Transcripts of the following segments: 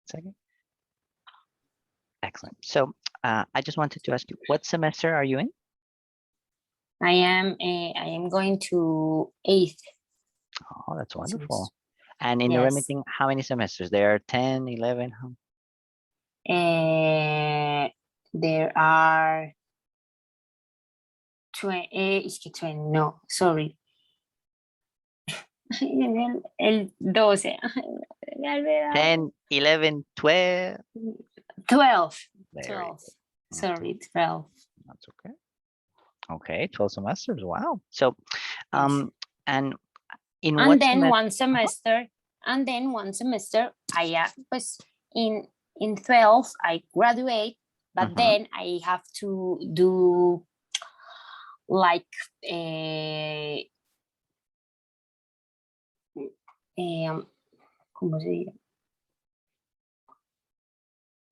Second. Excellent. So I just wanted to ask you, what semester are you in? I am going to 8th. Oh, that's wonderful. And in the Yes. Remington, how many semesters? There are 10, 11? There are 20, no, sorry. El 12. 10, 11, 12. 12. Very 12. good. Sorry, 12. That's okay. Okay, 12 semesters. Wow. So, Yes. and in And what then semester? one semester, I was in 12, I graduate, but then I have to do like ¿cómo se dice?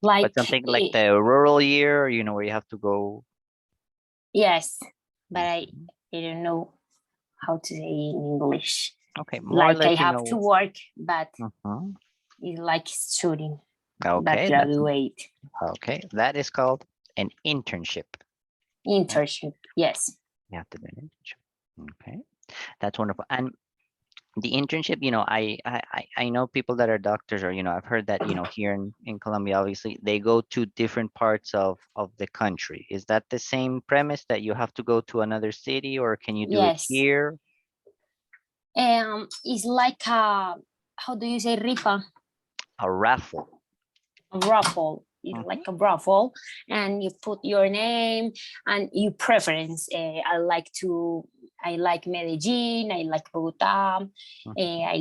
Like But something like the rural year, you know, where you have to go. yes, but I don't know how to say in English. Okay, more or Like less, I have to work, but Mhm. it's like studying. Okay, But graduate. Okay, that is called an internship. Internship, yes. You have to do an internship. Okay, that's wonderful. And the internship, you know, I know people that are doctors, or you know, I've heard that, you know, here in Colombia, obviously they go to different parts of the country. Is that the same premise, that you have to go to another city, or can you do it Yes. here? It's like a, how do you say rifa? A raffle. A raffle. It's like a raffle, and you put your name and your preference. I like Medellin. I like Bogota. I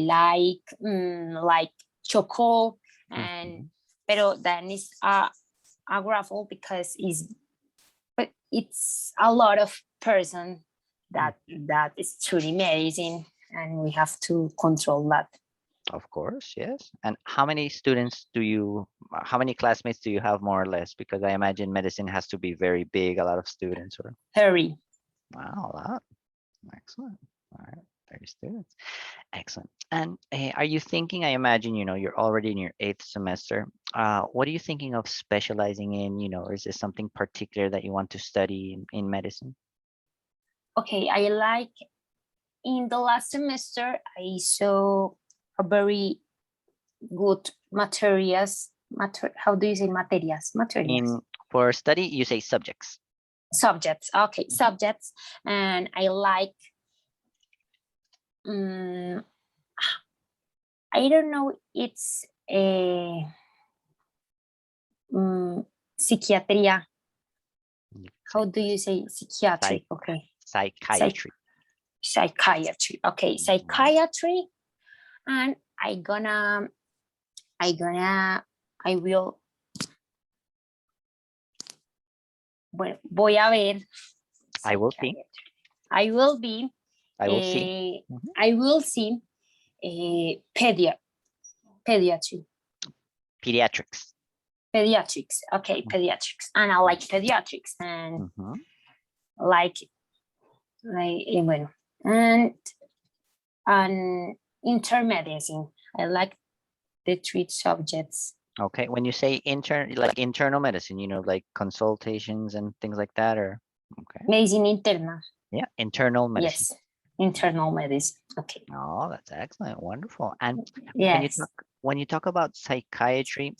like Choco, and pero then it's a raffle because it's a lot of person that study medicine, and we have to control that. Of course, yes. And how many students how many classmates do you have, more or less? Because I imagine medicine has to be very big, a lot of students, or 30. wow, a lot. Excellent. All right, 30 students. Excellent. And are you thinking, I imagine, you know, you're already in your 8th semester. What are you thinking of specializing in, you know, or is there something particular that you want to study in medicine? Okay, I like, in the last semester, I saw a very good materials. How do you say materials? Materials. For study, you say subjects. Subjects. Okay, subjects. And I like, I don't know, it's a psychiatria. How do you say psychiatry? Okay. Psychiatry. Psychiatry. Okay, psychiatry. And I will, bueno, voy a ver. I will see. I will be. I will see. I will see pediatry. Pediatrics. Pediatrics. Okay, pediatrics. And I like pediatrics, and like bueno, and intermedicine. I like the 3 subjects. Okay, when you say like internal medicine, you know, like consultations and things like that, or okay. Medicine interna. Yeah, internal medicine. Yes, internal medicine. Okay. Oh, that's excellent, wonderful. And yes, when you talk about psychiatry,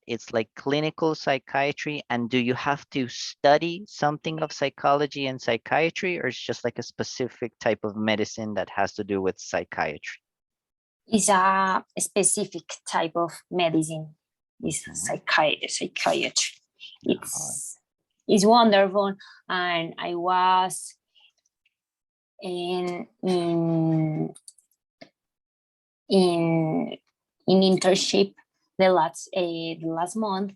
it's like clinical psychiatry. And do you have to study something of psychology and psychiatry, or it's just like a specific type of medicine that has to do with psychiatry? It's a specific type of medicine. It's psychiatry. It's wonderful, and I was in internship the last month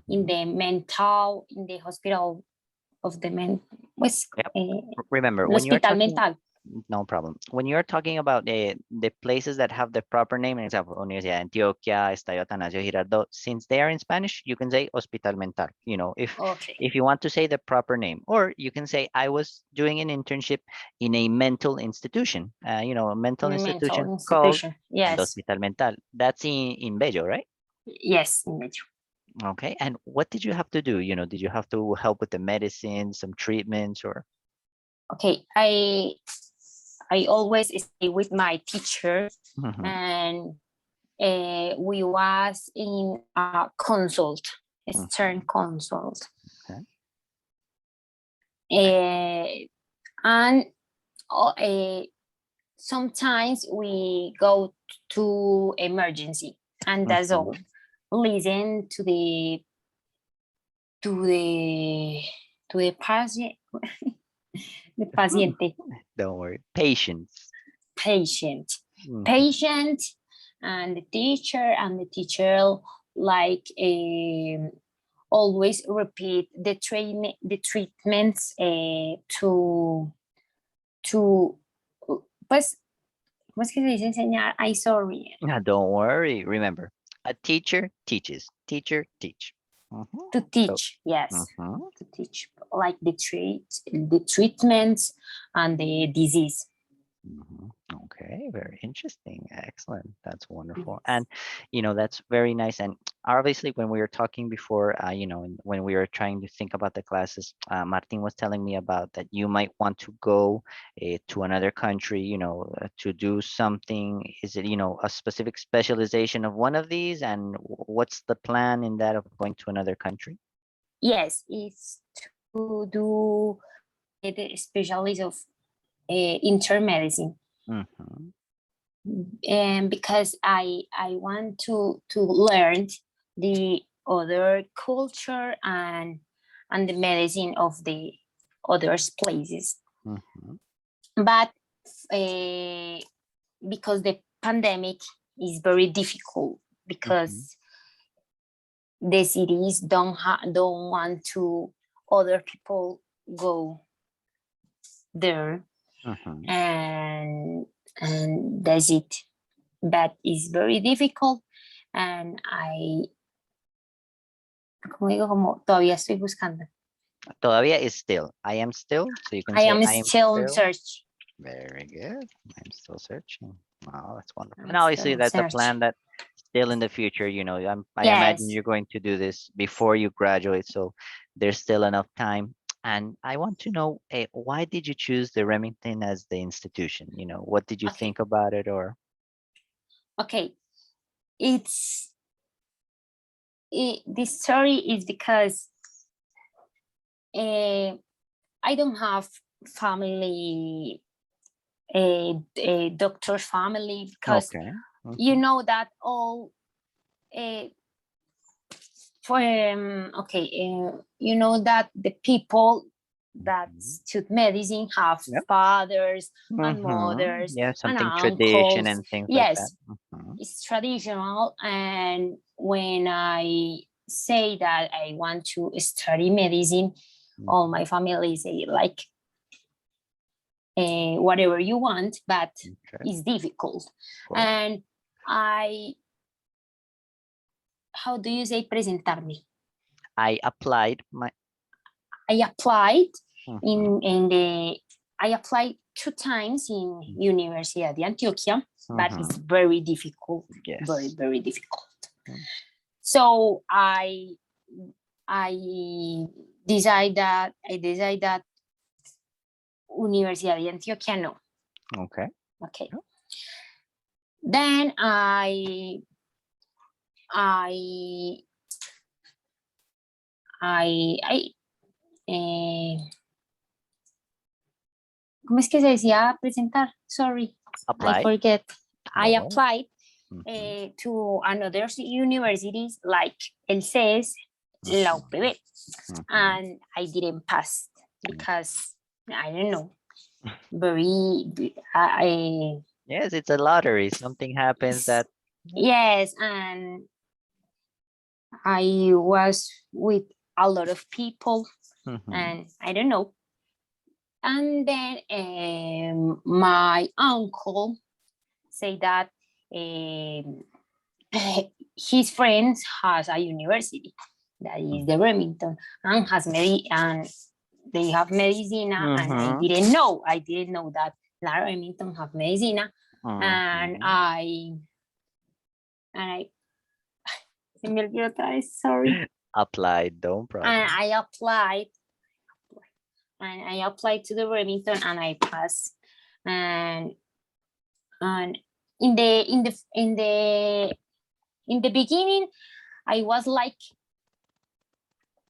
in the hospital of the remember, when you're talking, no problem. When you're talking about the places that have the proper name, for example, Universidad de Antioquia, Estadio Atanasio Girardot, since they are in Spanish, you can say Hospital Mental. You know, if you want to say the proper name, or you can say I was doing an internship in a mental institution. You know, a mental institution called Hospital Mental. That's in Bello, right? Yes, in Metro. Okay. And what did you have to do? Did you have to help with the medicine, some treatments, or? Okay, I always stay with my teacher, Mhm, and we was in a consult, extern mhm, consult, okay. and sometimes we go to emergency, and that's all. Mhm. Listen to the to the patient, the paciente, Don't worry. Patience. patient, Mhm, patient, and the teacher like always repeat the treatments to pues ¿cómo es que se dice enseñar? I sorry. Don't worry. Remember, a teacher teaches. Teacher teach. To So, teach, yes, mhm. to teach like the treatments and the disease. Mhm. Okay, very interesting. Excellent. That's wonderful. Yes. And, that's very nice. And obviously, when we were talking before, and when we were trying to think about the classes, Martin was telling me about that you might want to go to another country, to do something. Is it, a specific specialization of one of these? And what's the plan in that of going to another country? Yes, it's to do the specialist of internal medicine, Hmm. and because I want to learn the other culture and the medicine of the other places, Hmm. but uh, because the pandemic is very difficult, Hmm. because the cities don't want to other people go there, Hmm. and that's it. That is very difficult, and como digo, como todavía estoy buscando. Todavía is still. I am still. So you can I say am I am still in still. search. Very good. I'm still searching. Wow, that's wonderful. I'm And still obviously in that's a search. plan that still in the future, I imagine Yes. you're going to do this before you graduate, so there's still enough time. And I want to know, why did you choose the Remington as the institution? What did you Okay. think about it, or? Okay. It's this story is because I don't have family, a doctor family, because Okay. you Mhm, know that all uh, for okay, you know that the people that mhm. study medicine have Yep. fathers and Mhm. mothers Yeah, and something tradition uncles. and things like that. Yes, Mhm, it's traditional, and when I say that I want to study medicine, all mhm. my family say like whatever you want, but Okay, it's difficult. of course. And I, how do you say presentarme? I applied my. I applied Mhm, in the I applied 2 times in Universidad de Antioquia, but it's mhm. very difficult, very Yes. very difficult. Mm. So I I decide that Universidad de Antioquia no. Okay. Okay. Yeah. Then I I ¿cómo es que se decía presentar? Sorry, I Applied. forget. I No worries. applied Mhm, to another universities like El CES, La mhm, UPB, mhm. and I didn't pass because I don't know. Very, Yes, it's a lottery. Something happens that. yes, and I was with a lot of people, Mhm, and I don't know. And then my uncle say that um, his friends has a university that is the Remington, and and they have medicina, and mhm, I didn't know that La Remington have medicina, and mhm. I Se me olvidó otra vez, sorry. Applied, don't problem. And I applied to the Remington and I passed. And in the beginning, I was like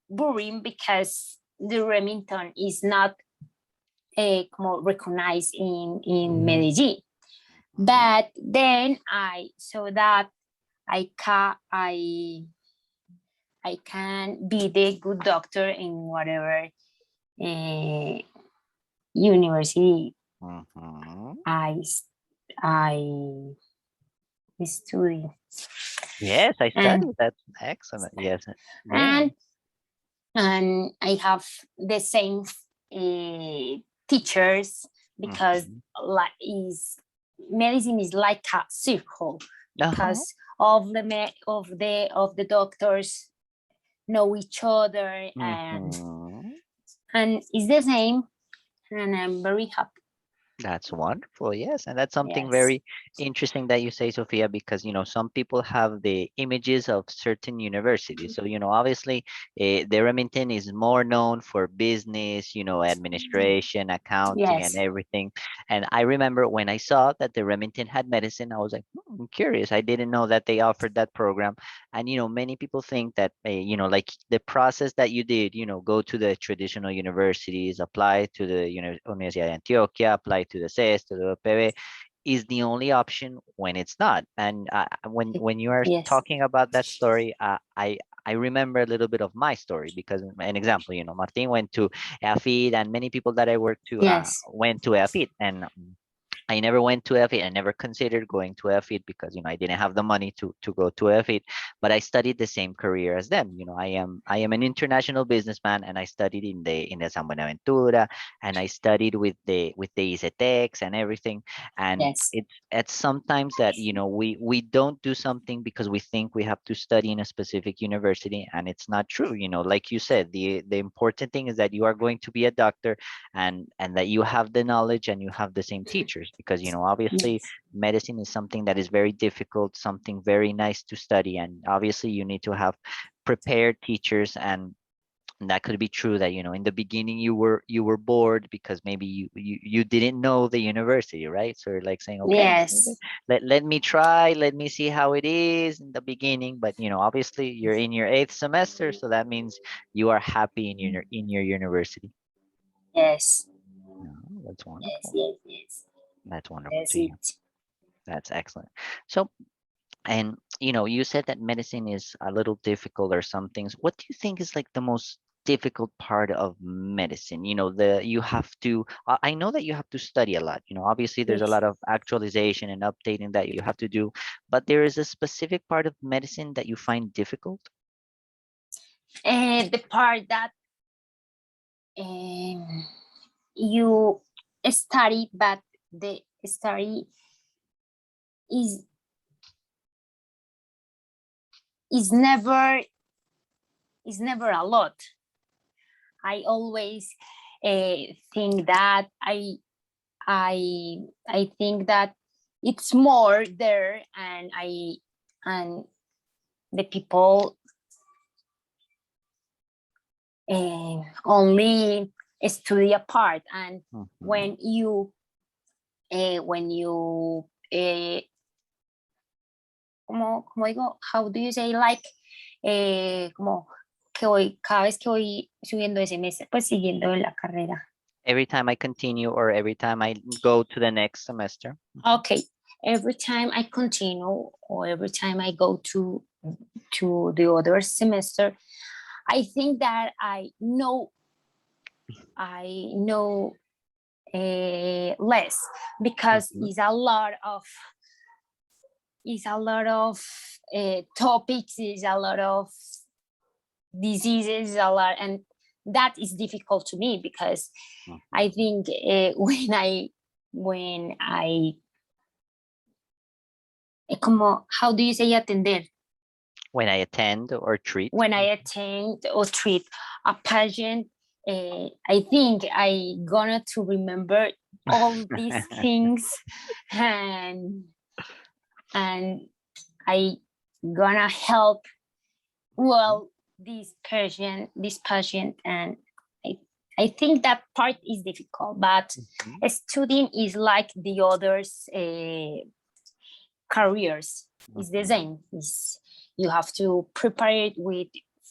boring because the Remington is not como recognized in Medellin. But then I saw that I can be the good doctor in whatever university Mhm. I study. Yes, I And- studied. That's excellent. Yes. Yeah. and I have the same teachers because Mhm. like medicine is like a circle Uh-huh. because of the doctors know each other Mhm. and it's the same, and I'm very happy. That's wonderful. Yes. And that's something Yes. very interesting that you say, Sophia, because, some people have the images of certain universities. So, obviously, the Remington is more known for business, administration, accounting, and Yes. everything. And I remember when I saw that the Remington had medicine, I was like, I'm curious. I didn't know that they offered that program. And, many people think that, like the process that you did, go to the traditional universities, apply to the Universidad de Antioquia, apply to the CES, to the UPB, is the only option when it's not. And when you are Yes. talking about that story, I remember a little bit of my story because an example, Martin went to EAFIT and many people that I worked to Yes. went to EAFIT, and I never went to EAFIT. I never considered going to EAFIT because I didn't have the money to go to EAFIT. But I studied the same career as them. I am an international businessman, and I studied in the San Buenaventura, and I studied with the ICETEX and everything. And Yes. it's sometimes that we don't do something because we think we have to study in a specific university, and it's not true. Like you said, the important thing is that you are going to be a doctor, and that you have the knowledge and you have the same teachers, because obviously Yes. medicine is something that is very difficult, something very nice to study, and obviously you need to have prepared teachers. And that could be true that in the beginning you were bored because maybe you didn't know the university, right? So you're like saying, okay, Yes. let me try, let me see how it is in the beginning. But obviously you're in your 8th semester, so that means you are happy in your university. Yes. No, that's Yes. wonderful. Yes. Yes. That's wonderful That's to hear. it. That's excellent. So, and you said that medicine is a little difficult or some things. What do you think is like the most difficult part of medicine? You have to, I know that you have to study a lot. Obviously there's a Yes. lot of actualization and updating that you have to do, but there is a specific part of medicine that you find difficult. And the part that you study, but the study is is never is never a lot. I always think that I think that it's more there, and the people only study a part, and Mhm. when you como digo, how do you say, like como que voy, cada vez que voy subiendo de semestre, pues siguiendo la carrera. Every time I continue or every time I go to the next semester. Okay, every time I continue or every time I go to the other semester, I think that I know less because Mhm. it's a lot of topics, it's a lot of diseases, a lot, and that is difficult to me because I think when I como, how do you say atender? When I attend or treat. When I attend or treat a patient, I think I gonna to remember all these things, and I gonna help Well, this patient, and I think that part is difficult, but Mhm. studying is like the others careers. Is the Mhm. same. Is you have to prepare it with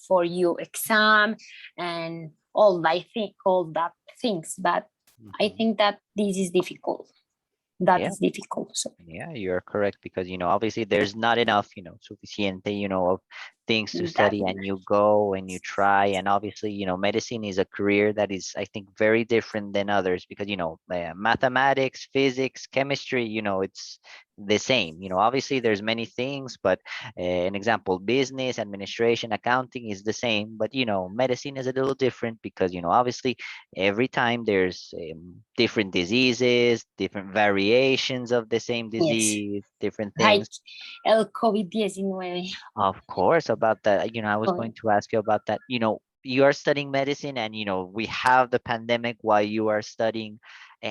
for your exam and all that things. But I Mhm. think that this is difficult. That Yeah. is difficult. So Yeah, you're correct because obviously there's not enough suficiente of things to that study, and you go and you try, and obviously medicine is a career that is, I think, very different than others because mathematics, physics, chemistry, it's the same. Obviously there's many things, but an example, business, administration, accounting is the same, but medicine is a little different because obviously every time there's different diseases, different variations of the same yes, disease, different like things. el COVID-19. Of course, about that, I was Oh, going to ask you about that. You are studying medicine, and we have the pandemic while you are studying.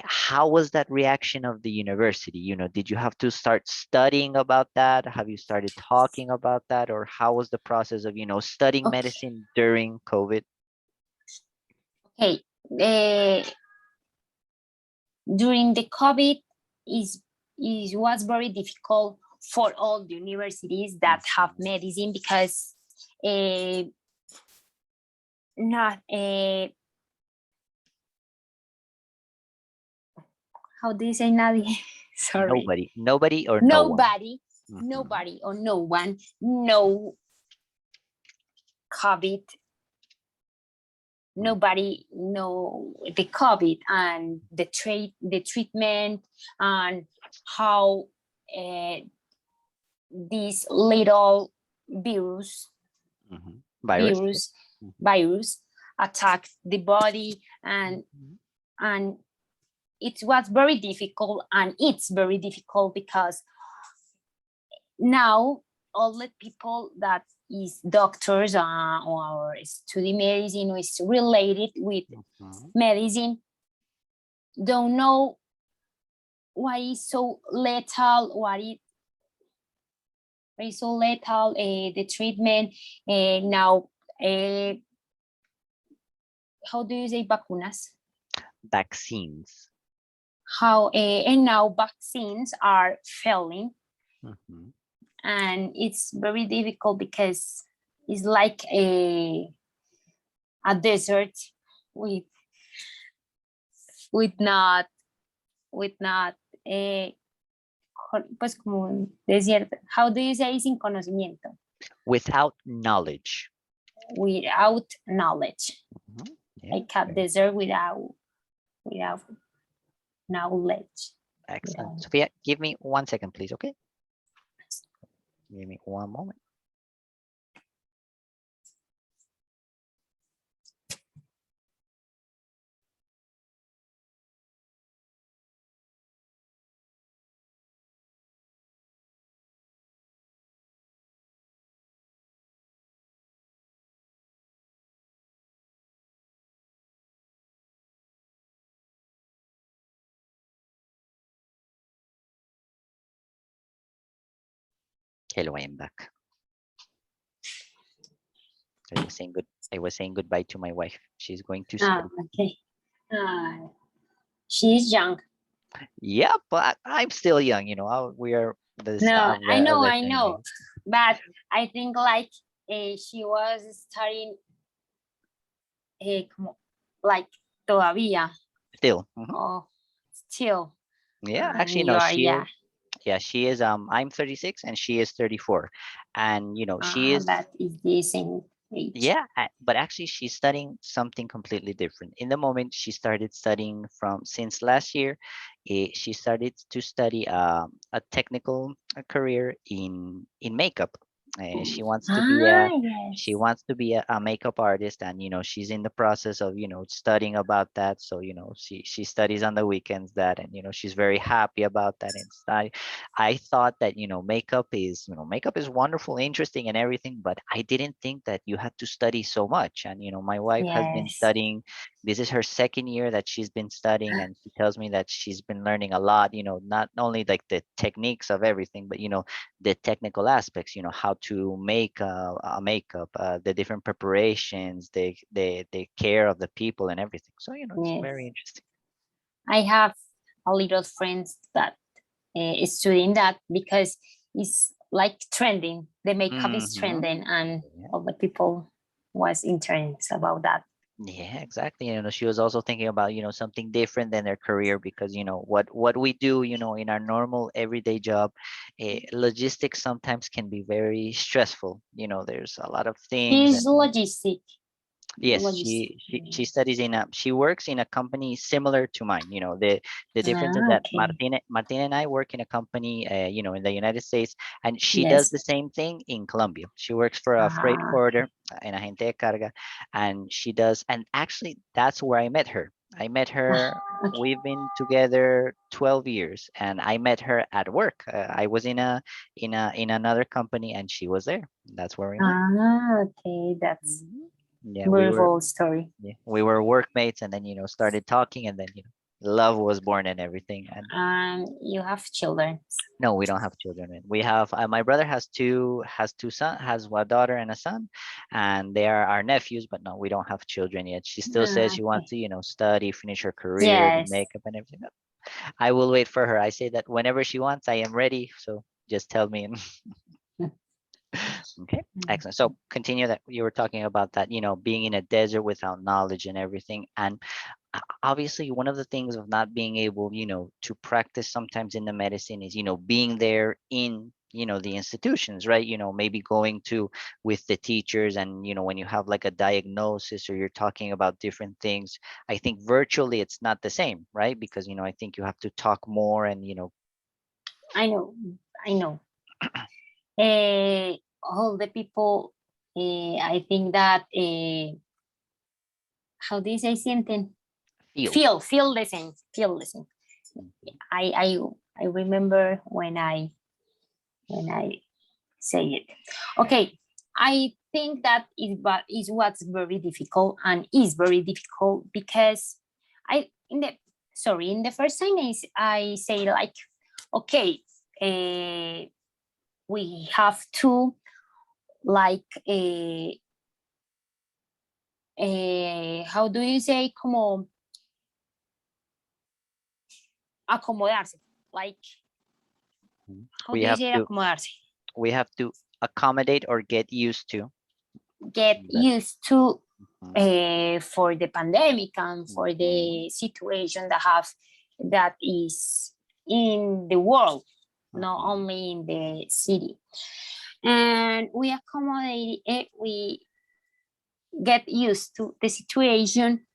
How was that reaction of the university? Did you have to start studying about that? Have you started talking about that? Or how was the process of studying okay, medicine during COVID? okay. Uh, During the COVID is was very difficult for all the universities that have Mhm. medicine because uh, not how do you say nadie? Sorry, Nobody or no one. nobody, Mhm. nobody or no one, no COVID, Mm. nobody know the COVID and the treatment and how uh, this little virus Mhm. Virus. Yes. virus Mhm. virus attacked the body, Mhm. and it was very difficult, and it's very difficult because now all the people that is doctors or study medicine or is related with Mhm. medicine don't know why is so lethal, why is so lethal the treatment now uh, how do you say vacunas? Vaccines. How and now vaccines are failing, Mhm. and it's very difficult because it's like a desert with with not with not pues como un desierto. How do you say sin conocimiento? Without knowledge. Without knowledge, Mhm. Yeah. like a Okay. desert without knowledge. Excellent. Without, Sophia, give me 1 second, please. Okay. Give me one moment. Hello, I am back. I was saying good. I was saying goodbye to my wife. She's going to study. okay. She's young. Yeah, but I'm still young. We are this No, of the I same know, age. but I think like she was studying como, like todavía Still. Mhm. or still, Yeah, and actually, no. you're She is. yeah, Yeah, she is. I'm 36 and she is 34, and she is. that is the same age. Yeah, but actually she's studying something completely different. In the moment she started studying from since last year, she started to study a technical career in makeup. She wants to be a she Yes, wants to be a makeup artist, and she's in the process of studying about that. So she studies on the weekends that, and she's very happy about that. And I thought that makeup is wonderful, interesting, and everything, but I didn't think that you had to study so much. And my wife has been yes. studying this is her second year that she's been studying, and she tells me that she's been learning a lot, not only like the techniques of everything, but the technical aspects, how to make a makeup, the different preparations, the care of the people and everything. So it's Yes. very interesting. I have a little friends that is studying that because it's like trending. The makeup is Mhm. trending, and Yeah. all the people was interested about that. Yeah, exactly. She was also thinking about, something different than their career, because, what we do, in our normal everyday job, logistics sometimes can be very stressful. There's a lot of things. She's logistic. Yes, Logistic. she studies she works in a company similar to mine. The difference is that Okay. Martina and I work in a company, in the United States, and she does Yes. the same thing in Colombia. She works for a freight Ah, forwarder, in Agente de Carga, and she does, and actually that's where I met her. I met her. okay. We've been together 12 years, and I met her at work. I was in another company, and she was there. That's where we met. Okay. That's Mhm. Yeah, beautiful story. we were workmates, and then started talking, and then love was born and everything. And You have children. no, we don't have children. And we have my brother has two son, has a daughter and a son, and they are our nephews. But no, we don't have children yet. She still says she Okay. wants to study, finish her career, the Yes. makeup and everything. I will wait for her. I say that whenever she wants, I am ready. So just tell me. Okay, excellent. So continue that you were talking about that, being in a desert without knowledge and everything. And obviously one of the things of not being able, to practice sometimes in the medicine is, being there in, the institutions, right? Maybe going to with the teachers, and, when you have like a diagnosis or you're talking about different things, I think virtually it's not the same, right? Because, I think you have to talk more and, I know. I know. All the people, I think that, how do you say sienten? feel. Feel the same. Feel the same. Mhm. I remember when I say it. Okay, I think that is what's very difficult, and is very difficult because I in the first time I say like, okay, we have to like how do you say, como acomodarse, like Mhm. how we do you have say to acomodarse, we have to accommodate or get used to get that. used to Mhm. for the pandemic and for Mhm. the situation that is in the world, not Mhm. only in the city. And we accommodate it, we get used to the situation.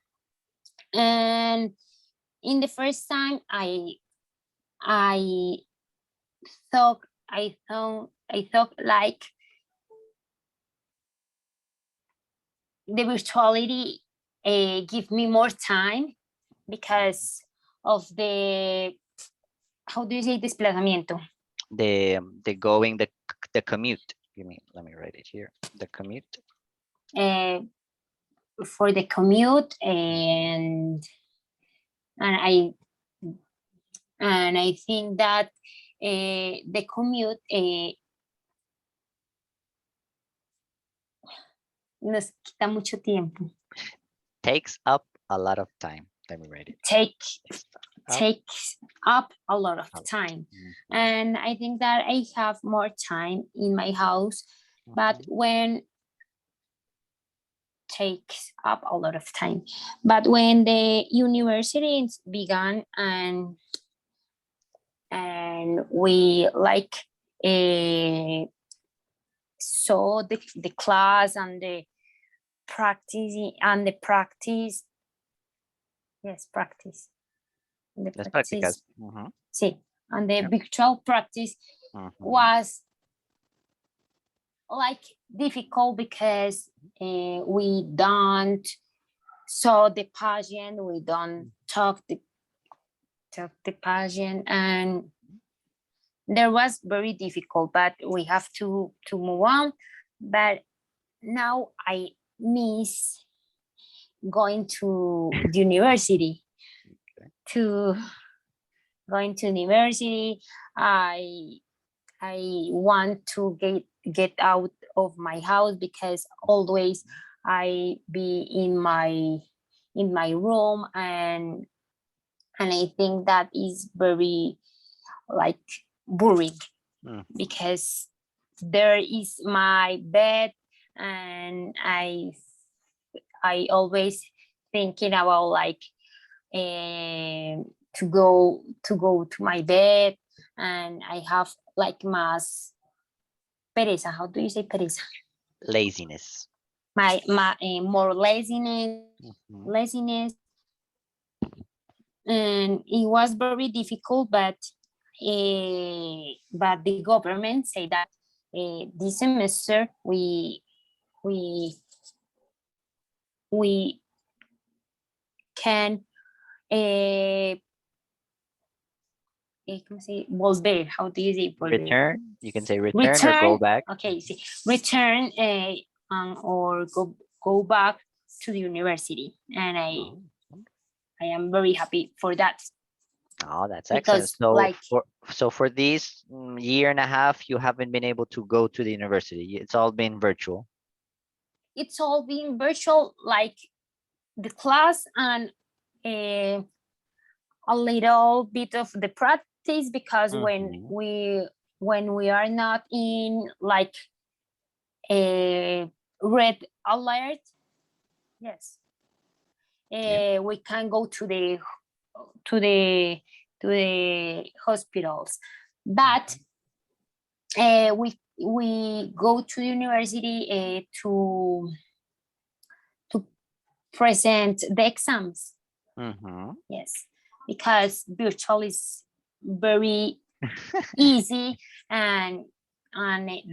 And in the first time I I thought like the virtuality give me more time because of the, how do you say, desplazamiento, The going, the commute. You mean? Let me write it here. The commute. uh, for the commute. Mhm. And I and I think that the commute nos quita mucho tiempo, Takes up a lot of time. Let me write it. take Takes up takes up a lot of a lot. time. Mhm. And I think that I have more time in my house, but Mhm. when takes up a lot of time. But when the universities began, and we like saw the class and the practice, yes, practice, the Las practice, prácticas. Mhm. see, and the Yep. virtual practice Mhm. was like difficult because we don't saw the patient, we don't talk the patient, and there was very difficult, but we have to move on. But now I miss going to the university. To going to university, I want to get out of my house because always I be in my room, and I think that is very like boring Mm, because there is my bed, and I always thinking about like to go to my bed, and I have like más pereza. How do you say pereza? laziness. My more Mhm. laziness, and it was very difficult, but the government say that this semester we we can uh, ¿cómo se dice? Volver. How do you say volver? Return. You can say return or go Return. back. Okay, see, return or go back to the university, and Oh, I am very happy for that oh, that's excellent. because So like for this year and a half, you haven't been able to go to the university. It's all been virtual. it's all being virtual, like the class and uh, a little bit of the practice, because Mhm. when we are not in like a red alert, yes, Yeah. we can go to the to the hospitals, but we go to university to present the exams. Mhm. Yes, because virtual is very easy, and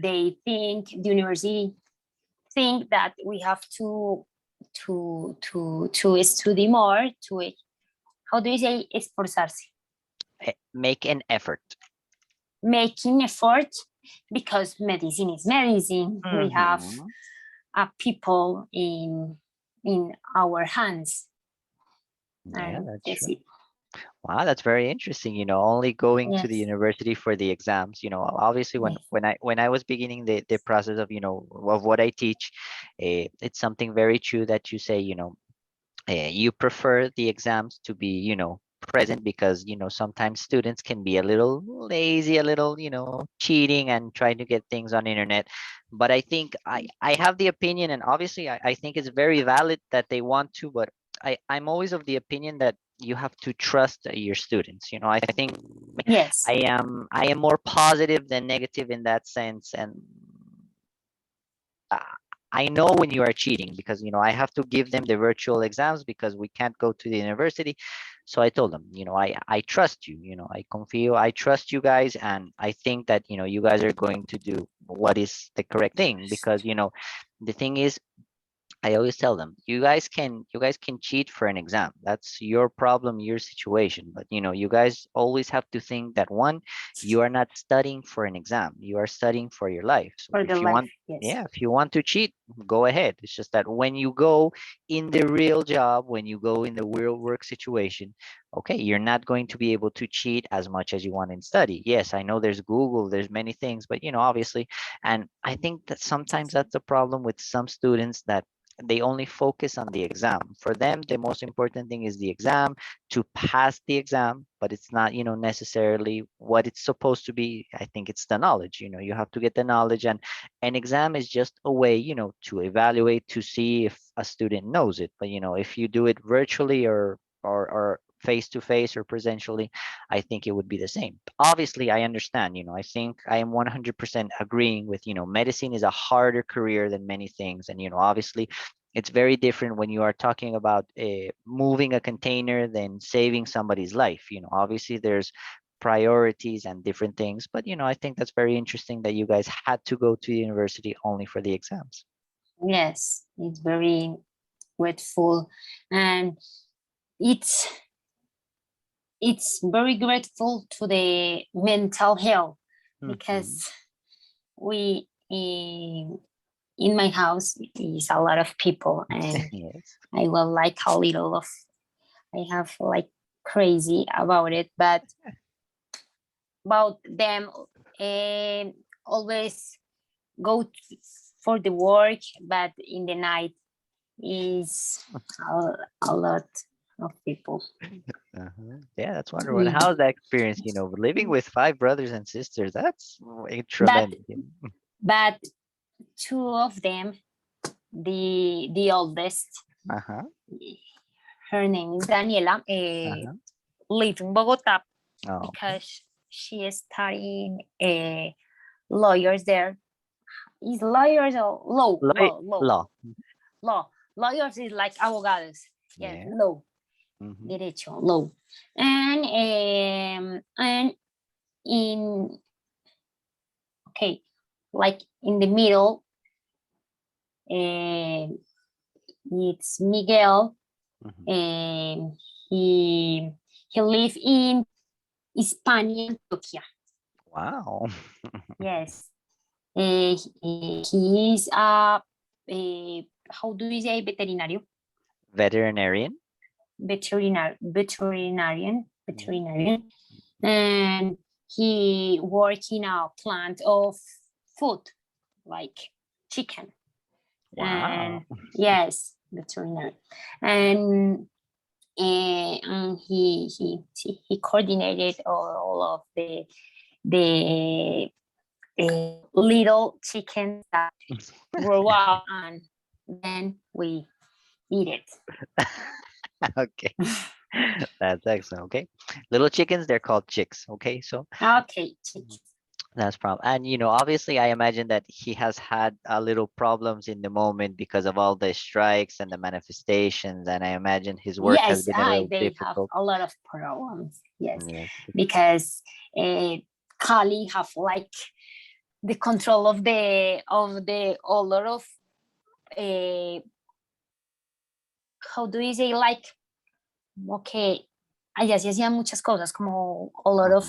they think the university think that we have to study more, to how do you say esforzarse, Make an effort. making effort, because medicine is medicine. We have Mhm. people in our hands, Yeah, and that's that's true. it. Wow, that's very interesting. Only going to the Yes, university for the exams. Obviously when yes, when I when I was beginning the process of of what I teach, it's something very true that you say. You prefer the exams to be present because sometimes students can be a little lazy, a little cheating and trying to get things on internet. But I think I have the opinion, and obviously I think it's very valid that they want to, but I'm always of the opinion that you have to trust your students. I think yes, I am more positive than negative in that sense. And uh, I know when you are cheating because I have to give them the virtual exams because we can't go to the university. So I told them, I trust you, I confío, I trust you guys, and I think that you guys are going to do what is the correct thing because the thing is, I always tell them, you guys can cheat for an exam. That's your problem, your situation. But you guys always have to think that one, you are not studying for an exam. You are studying for your life. So for the if you life. want, Yes, yeah, if you want to cheat, go ahead. It's just that when you go in the real job, when you go in the real work situation, okay, you're not going to be able to cheat as much as you want in study. Yes, I know there's Google, there's many things, but obviously, and I think that sometimes that's the problem with some students that they only focus on the exam. For them, the most important thing is the exam, to pass the exam, but it's not, necessarily what it's supposed to be. I think it's the knowledge. You have to get the knowledge, and an exam is just a way, to evaluate, to see if a student knows it. But if you do it virtually or face to face or presentially, I think it would be the same. Obviously, I understand. I think I am 100% agreeing with, medicine is a harder career than many things. And obviously it's very different when you are talking about moving a container than saving somebody's life. Obviously there's priorities and different things, but I think that's very interesting that you guys had to go to the university only for the exams. yes, it's very grateful, and it's it's very grateful to the mental health, Mhm. because we in my house is a lot of people, and Yes. I will like a little of, I have like crazy about it, but about them, always go for the work, but in the night is a lot of people. Yeah, that's wonderful. And how's that experience? Living with five brothers and sisters, that's But tremendous. but two of them, the oldest, Uh-huh. her name is Daniela, Uh-huh. live in Bogota Oh, because she is studying lawyers there. Is lawyers or law? law. Law. Lawyers is like abogados. Yes, Yeah. law. Mhm. Derecho, law. And in, okay, like in the middle, it's Miguel, Mhm. and he live in Hispania, Antioquia. Wow. Yes. He is a, how do you say veterinario? Veterinarian. Veterinarian, and he work in a plant of food like chicken. Wow. And yes, veterinary, and he coordinated all of the little chickens that grow up, and then we eat it. Okay. That's excellent. Okay. Little chickens, they're called chicks. Okay. So Okay, chickens. that's problem. And obviously I imagine that he has had a little problems in the moment because of all the strikes and the manifestations. And I imagine his work has Yes, been a little they have difficult. a lot of problems. Yes, Yes. because Cali have like the control of a lot of, how do you say, like, okay, allá se hacían muchas cosas, como a lot of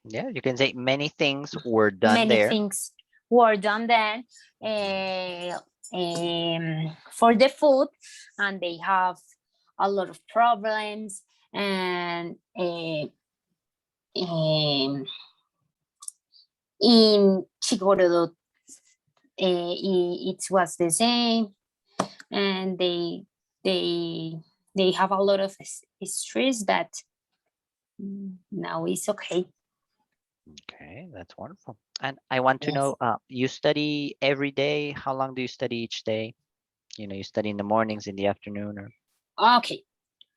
Yeah, you can say many things were done many there. things were done then, for the food, and they have a lot of problems, and in Chicorodo, it was the same, and they have a lot of stress, but now it's okay. Okay, that's wonderful. And I want to Yes. know, you study every day? How long do you study each day? You study in the mornings, in the afternoon, or? Okay,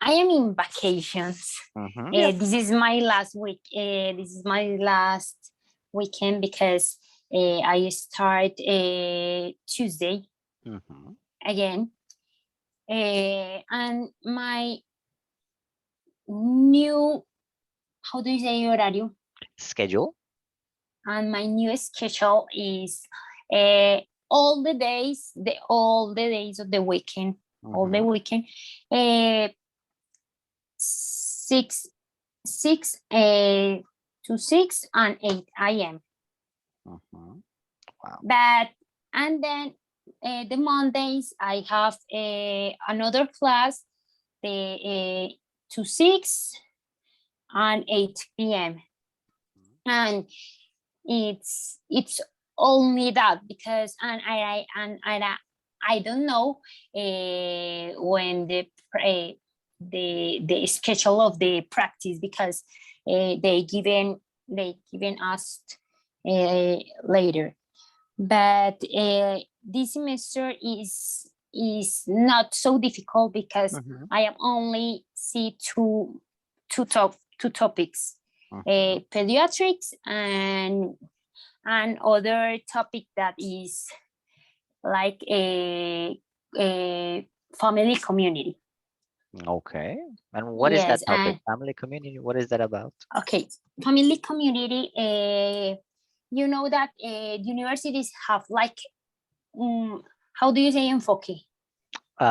I am in vacations. Yeah. This is my last week. This is my last weekend because I start Tuesday Mhm. again, and my new, how do you say, horario? Schedule. And my new schedule is all the days of the weekend, all the Mhm. weekend, 6 to 6 and 8 a.m. Mhm. Wow. But and then the Mondays I have another class, the to 6 and 8 p.m. and it's only that, because I don't know when the schedule of the practice, because they given us later, but this semester is not so difficult because Mhm. I am only see two topics, Mhm. pediatrics and other topic that is like a family community. Okay. And what is that Yes, topic? and Family community. What is that about? okay, family community. You know that universities have like, how do you say enfoque?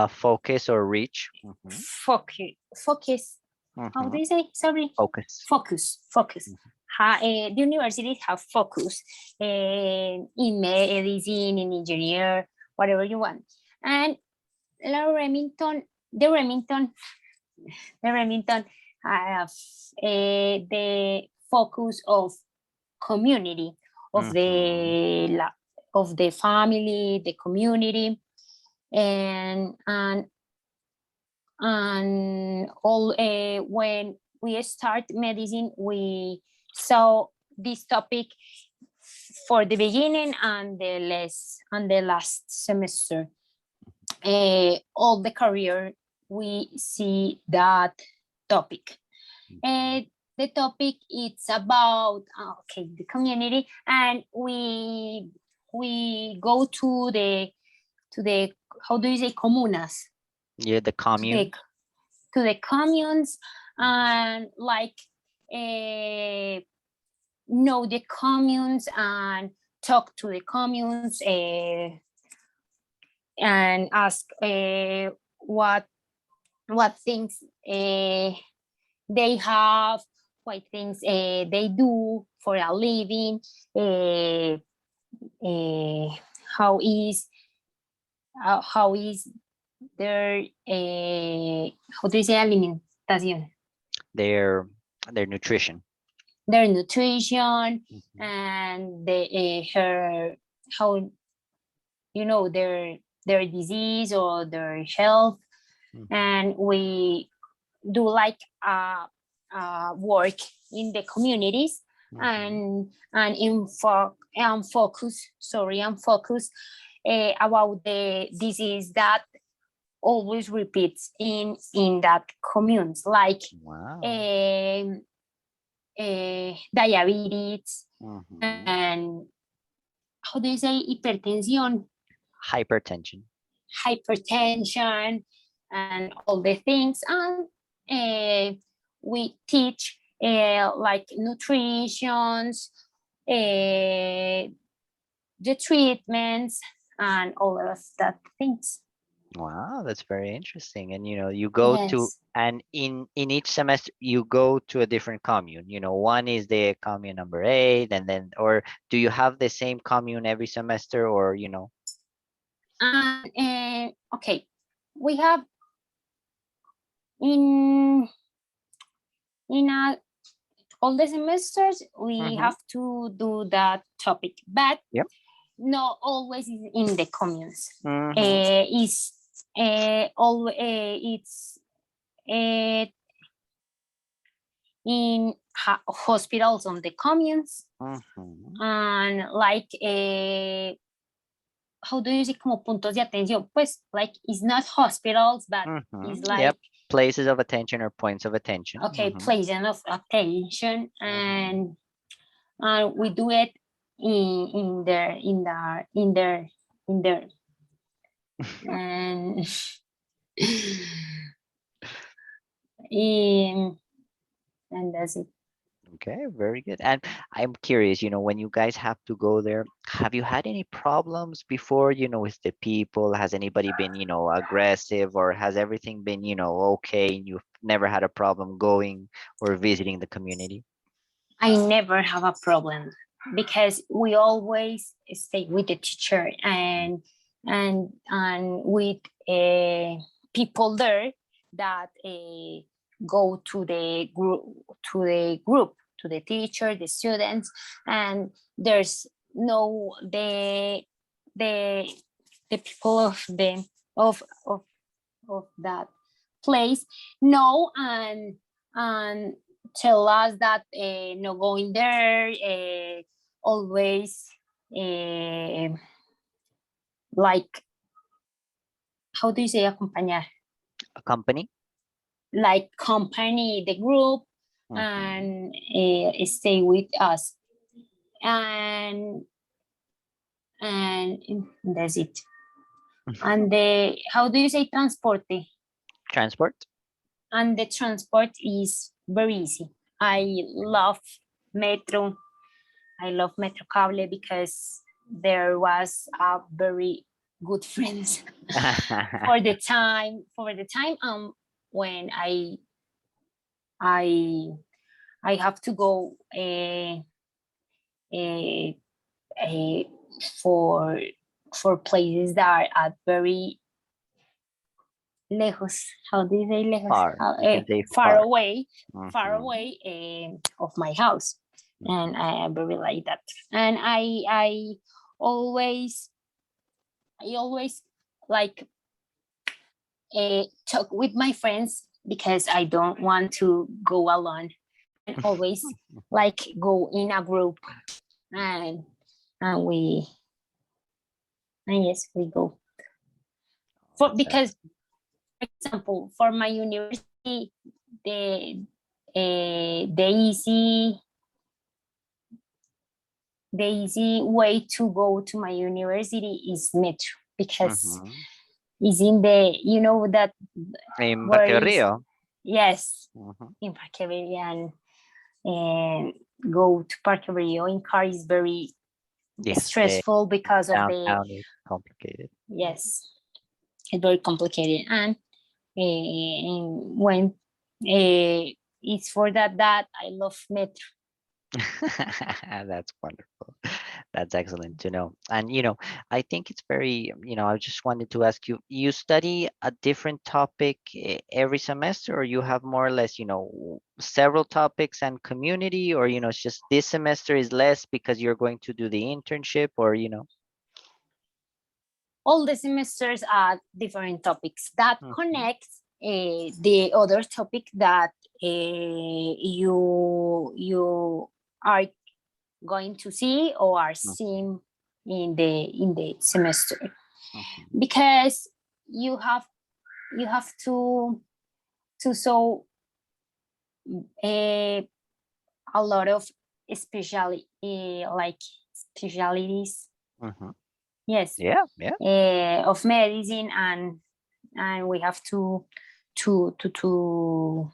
Focus or reach. Mhm. Focus. How do Mhm. you say? Sorry. Focus. Focus. Mhm. The universities have focus in medicine, in engineer, whatever you want. And the Remington have the focus of community, of of the family, the community, and all when we start medicine, we saw this topic for the beginning and the last semester. All the career we see that topic. The topic it's about the community, and we go to the how do you say comunas? Yeah, the commune. To the communes, and know the communes and talk to the communes, and ask what things they have, what things they do for a living, how is their how do you say alimentación? Their nutrition. Their nutrition, and her how their disease or their health. And we do work in the communities, and focus about the disease that always repeats in that communes, like diabetes, and how do you say hypertension, and all the things. And we teach like nutritions, the treatments, and all of that things. Wow, that's very interesting. And you go to, and in each semester you go to a different commune. One is the commune number 8, and then, or do you have the same commune every semester, or okay, we have in all the semesters we have to do that topic, but not always in the communes. It's in hospitals on the communes, and how do you say, como puntos de atención? Pues like it's not hospitals, but it's like places of attention or points of attention. Okay, places of attention, and we do it in there, and and that's it. Okay, very good. And I'm curious, when you guys have to go there, have you had any problems before, with the people? Has anybody been, aggressive, or has everything been, okay, and you've never had a problem going or visiting the community? I never have a problem, because we always stay with the teacher and with people there that go to the group, to the teacher, the students, and there's no the people of that place know and tell us that no going there, always like, how do you say acompañar? Accompany? Like company the group and stay with us, and that's it. And the, how do you say transporte? Transport? And the transport is very easy. I love Metro. I love Metrocable because there was a very good friends for the time when I have to go for for places that are very lejos. How do you say lejos? Far. You can say far far. away, far Mhm. away of my house, and I very like that. And I always like talk with my friends because I don't want to go alone, and always like go in a group, and and we and yes, we go for That's because, for example, for my university, the easy the easy way to go to my university is metro, because Mhm. it's in the, you know, that In where Parque is, Rio. yes, Mhm. in Parque Rio, and go to Parque Rio in car is very Yes. stressful because of the, Downtown is complicated. yes, it's very complicated. And when it's for that I love metro. That's wonderful. That's excellent to know. And I think it's very, I just wanted to ask you, you study a different topic every semester, or you have more or less, several topics and community, or it's just this semester is less because you're going to do the internship, or. All the semesters are different topics that Mhm. connect the other topic that you are going to see or are seeing in the semester, Mhm. because you have to show a lot of speciality, like specialities, Mhm. yes, Yeah, yeah. of medicine, and we have to to to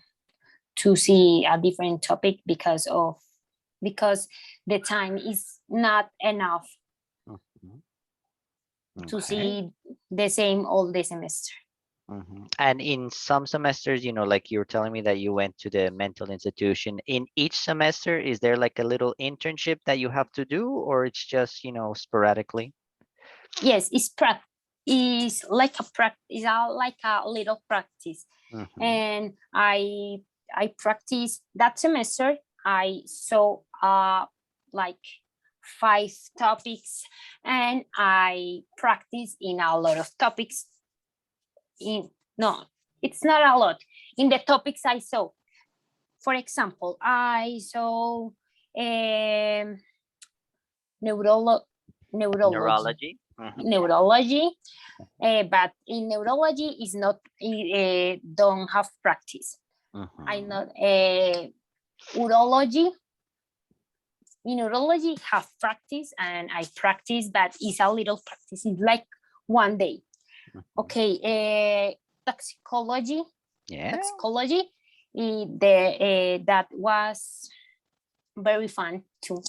to see a different topic because the time is not enough Mhm. to Okay. see the same all the semester. And in some semesters, like you were telling me that you went to the mental institution, in each semester, is there like a little internship that you have to do, or it's just, sporadically? Yes, it's like a practice, like a little practice. Mhm. And I practiced that semester. I saw like 5 topics, and I practice in a lot of topics. In No, it's not a lot in the topics I saw. For example, I saw neurolo- neurology Neurology? Mhm. neurology, but in neurology is not, don't have practice. I Mhm. know urology. In urology have practice, and I practice, but it's a little practice. It's like one day. Mhm. Okay, toxicology. Yeah. Toxicology, that was very fun too,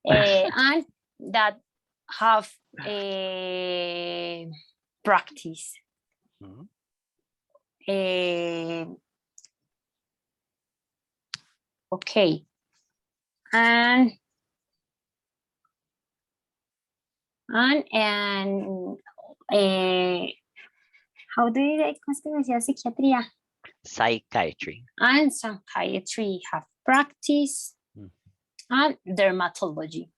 and that have a practice. Mhm. Okay, and and how do you like psiquiatría Psychiatry. and psychiatry have practice, Mhm. and dermatology.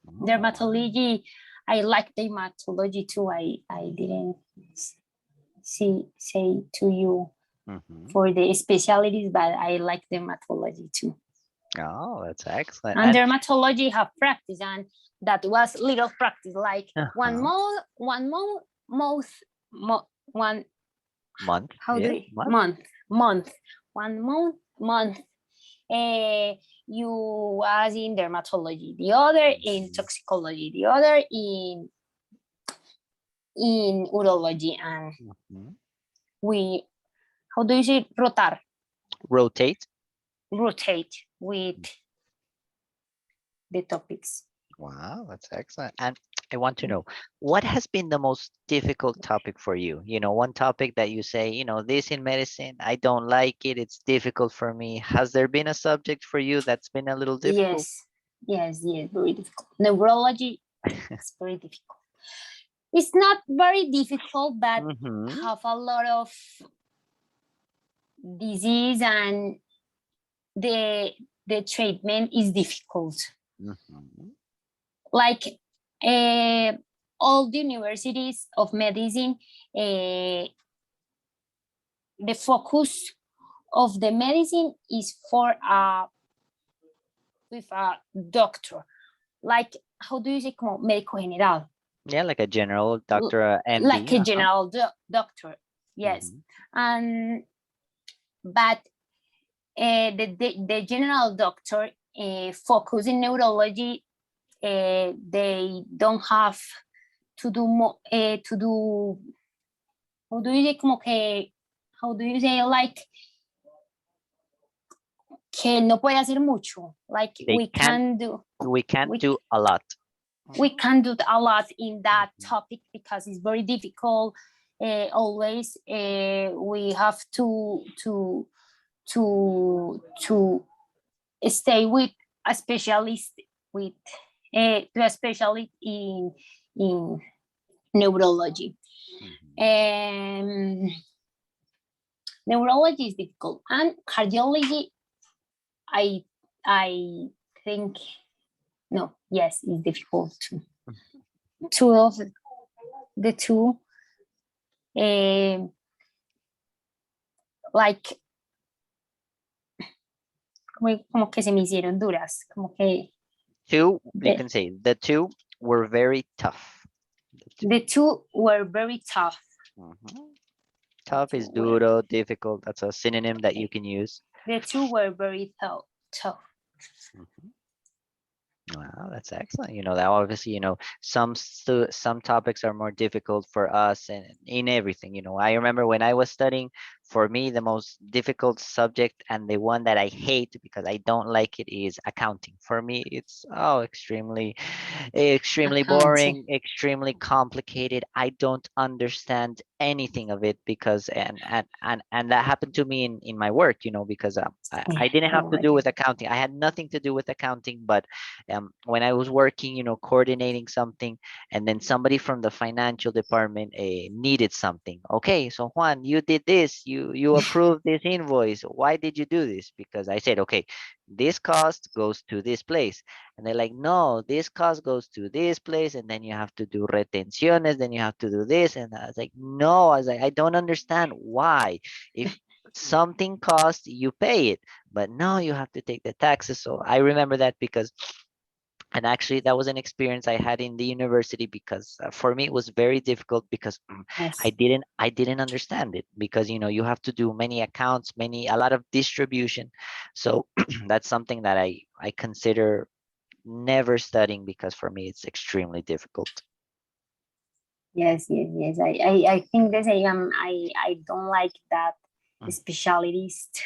Oh, Dermatology, I like dermatology too. I didn't say to you mhm. for the specialties, but I like dermatology too. Oh, that's excellent. And dermatology have practice, and that was little practice, like Uh-huh. one Month. how do Yeah, you, month. month 1 month. You was in dermatology, the other in toxicology, the other in urology, and Mhm. we, how do you say, Rotate. rotate with the topics. Wow, that's excellent. And I want to know, what has been the most difficult topic for you? One topic that you say, this in medicine, I don't like it. It's difficult for me. Has there been a subject for you that's been a little difficult? Yes, very difficult. Neurology is very difficult. It's not very difficult, but Mhm. have a lot of disease and the treatment is difficult. Mhm. Like all the universities of medicine, the focus of the medicine is for with a doctor. Like, how do you say, como médico general? Yeah, like a general doctor, Like MD. a general doctor, yes. Mhm. And but the general doctor focus in neurology. They don't have to do more to do, how do you say, como que, how do you say, like, que no puede hacer mucho, like They we can't. can do, We can't we, do a lot. we can do a lot in that Mhm. topic because it's very difficult. Always we have to stay with a specialist, with to a specialist in neurology. Mhm. And neurology is difficult, and cardiology, I I think, no, yes, it's difficult too. Two of the two, like, como que se me hicieron duras, como que Two, you the, can say the two were very tough. the two were very tough. Mhm. Tough is duro, difficult. That's a synonym that you can use. The two were very tough. Mhm. Wow, that's excellent. That obviously, some topics are more difficult for us and in everything. I remember when I was studying, for me, the most difficult subject and the one that I hate because I don't like it is accounting. For me, it's extremely Accounting. boring, extremely complicated. I don't understand anything of it because and that happened to me in my work, because I didn't have to do with accounting. I had nothing to do with accounting, but when I was working, coordinating something, and then somebody from the financial department needed something. Okay, so Juan, you did this. You approved this invoice. Why did you do this? Because I said, okay, this cost goes to this place, and they're like, no, this cost goes to this place, and then you have to do retenciones, then you have to do this, and I was like, no, I was like, I don't understand why. If something costs, you pay it, but no, you have to take the taxes. So I remember that because and actually that was an experience I had in the university because for me it was very difficult because Yes. I didn't understand it because you have to do many accounts, a lot of distribution. So that's something that I consider never studying because for me it's extremely difficult. Yes, yes, yes. I think the same. I don't like that Mm. specialist.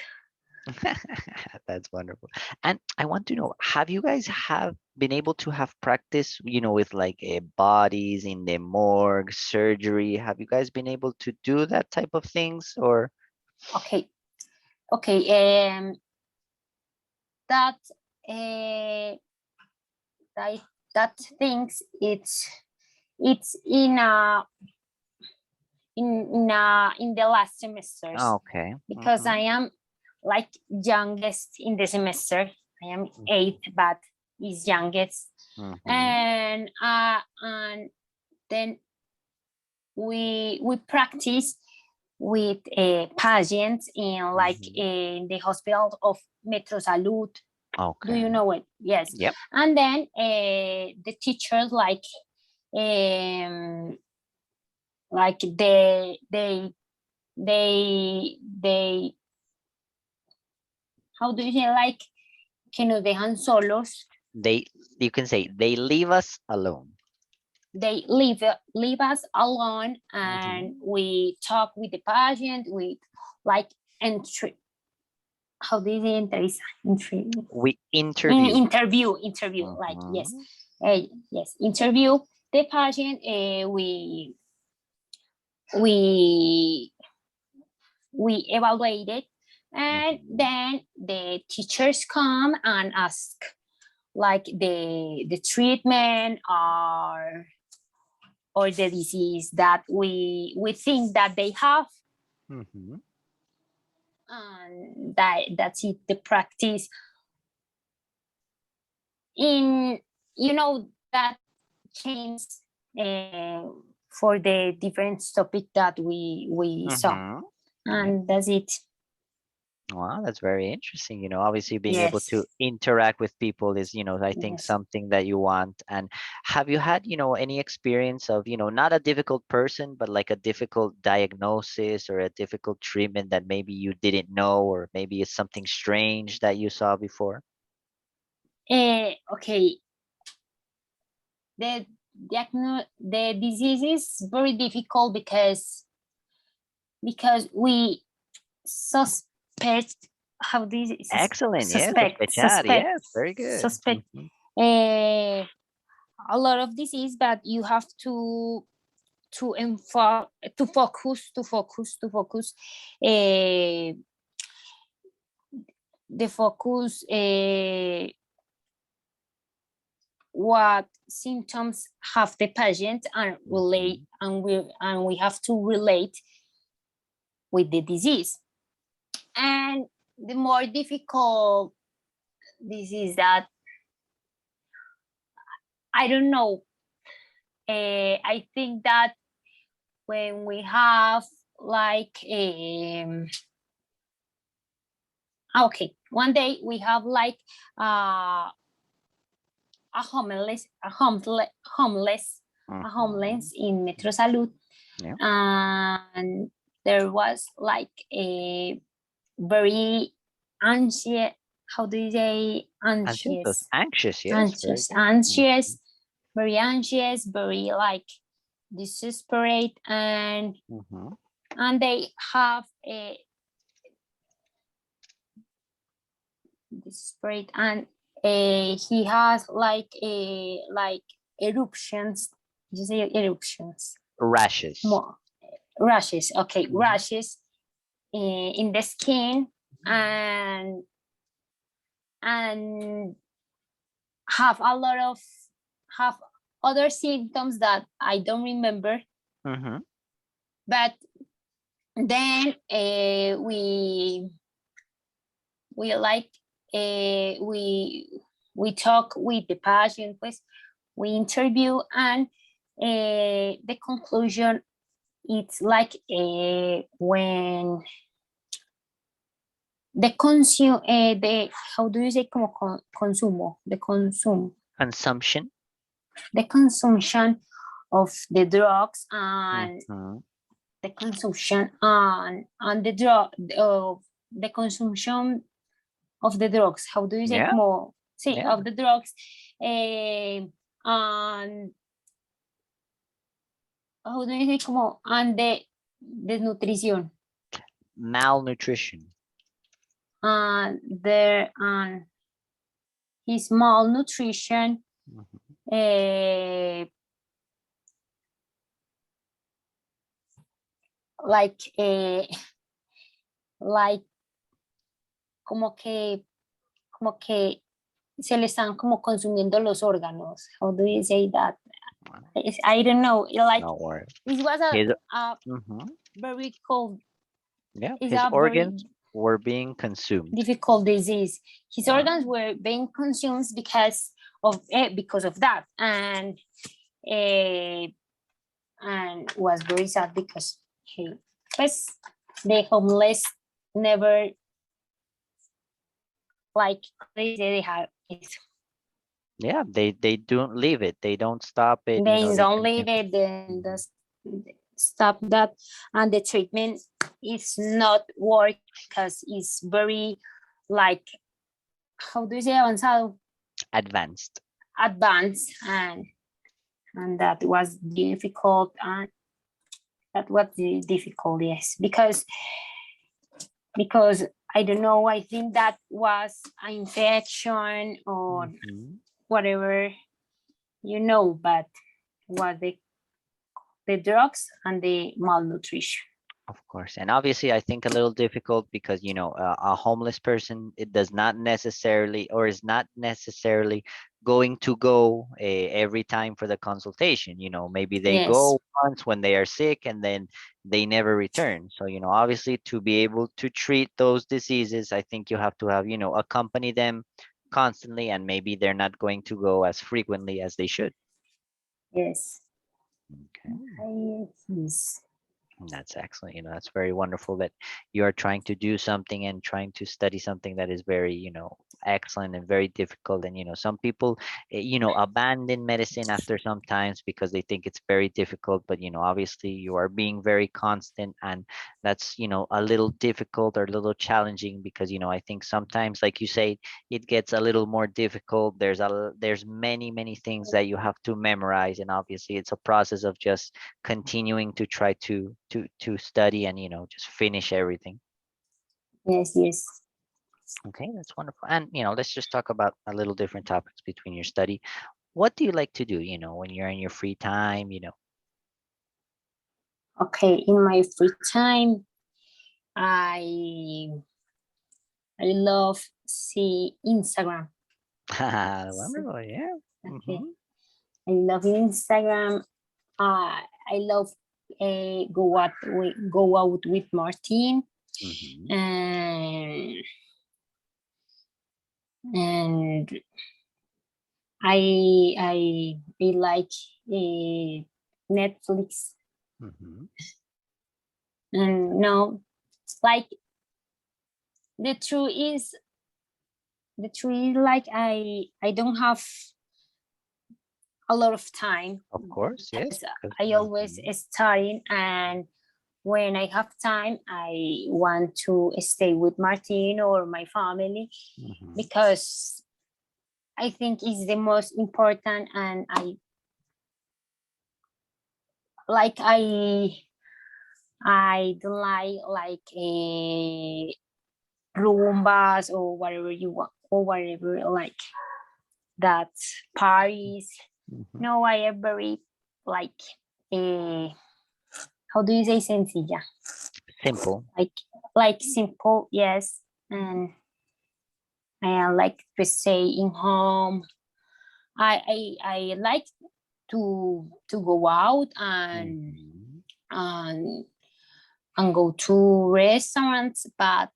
That's wonderful. And I want to know, have you guys have been able to have practice, with like bodies in the morgue, surgery? Have you guys been able to do that type of things or? Okay, okay. That that that things it's in the last semesters, Okay. because I am like youngest in the semester. I am 8th, but is youngest, Mhm. and then we practice with patients in, like, Mhm. in the hospital of Metro Salud. Do you Okay. know it? Yes. Yep. And then the teachers, um like they how do you say, like, que nos dejan solos. You can say they leave us alone. They leave us alone, and we talk with the patient, with, like, entry. How do you say entrevista? We interview. Interview, like, yes. Mhm. Yes, interview the patient. We we evaluate it, and Mhm. then the teachers come and ask, like, the treatment, or or the disease that we think that they have, Mhm. and that's it, the practice in, that change for the different topic that we saw, Mhm. and that's it. Wow, that's very interesting. Obviously being able Yes, to interact with people is, I think yes. something that you want. And have you had, any experience of, not a difficult person, but like a difficult diagnosis or a difficult treatment that maybe you didn't know, or maybe it's something strange that you saw before? Okay, the disease is very difficult because we suspect, how this is, Excellent. Yes, sospechar. Yes, very good. suspect Mhm. a lot of disease, but you have to focus the focus what symptoms have the patient, and relate, Mhm. and we have to relate with the disease. And the more difficult disease that, I don't know, I think that when we have like okay, one day we have like a homeless Mhm. in Metro Salud, Yeah. and there was like a very anxious, how do you say, Ansiosos. anxious, Anxious. Yes, very good. anxious, very anxious, very like desperate, Mhm. and they have a desperate, and he has like eruptions. You say eruptions, Rashes. more rashes. Okay, Mhm. rashes in the skin, and have a lot of, have other symptoms that I don't remember. Mhm. But then we like we talk with the patient, pues, we interview, and the conclusion, it's like when the consume the, how do you say, como consumo, Consumption. the consumption of the drugs, and Mhm. the consumption on the drug of the consumption of the drugs, how do you say, Yeah. como, sí, Yeah. of the drugs, and how do you say, como, and the desnutrición, Malnutrition. and there, and his malnutrition, Mhm. uh, like like como que se le están como consumiendo los órganos. How do you say that? I don't know. Like, No worry. this was His, a mhm. very cold. Yeah. It's His a very organs were being consumed. difficult disease. His Wow. organs were being consumed because of that, uh, and was very sad because pues, the homeless never, like, they have it. Yeah. They don't leave it. They don't stop it. They They don't leave continue. it, then Mhm. stop that, and the treatment is not work because it's very, like, how do you say, avanzado, Advanced. advanced, and that was difficult, and that was difficult, yes, because I don't know, I think that was an infection or Mhm. whatever, but was the drugs and the malnutrition. Of course. And obviously, I think a little difficult because, a homeless person, it does not necessarily, or is not necessarily going to go every time for the consultation. You know, maybe they Yes. go once when they are sick and then they never return. So, you know, obviously to be able to treat those diseases, I think you have to have, you know, accompany them constantly, and maybe they're not going to go as frequently as they should. Yes. Okay. Yes. That's excellent. You know, that's very wonderful that you are trying to do something and trying to study something that is very, you know, excellent and very difficult. And, you know, some people, you know, abandon medicine after some times because they think it's very difficult. But, you know, obviously you are being very constant, and that's, you know, a little difficult or a little challenging because, you know, I think sometimes, like you say, it gets a little more difficult. There's many, many things that you have to memorize. And obviously it's a process of just continuing to try to study and, you know, just finish everything. Yes. Yes. Okay, that's wonderful. And, you know, let's just talk about a little different topics between your study. What do you like to do, you know, when you're in your free time, you know? Okay. In my free time, I I love see Instagram. Wonderful, yeah. Okay. Hmm. I love Instagram. I love go out with Martin, Hmm. and and I like Netflix, Hmm. and no, like the truth is like I don't have a lot of time Of course, yes, because because I always studying, and when I have time, I want to stay with Martin or my family hmm. because I think it's the most important, and I like I don't like a rumbas or whatever you want or whatever like that parties. Hmm. No, I am very like a how do you say sencilla? Simple. Like simple, yes. And I like to stay in home. I like to go out Hmm. and and go to restaurants, but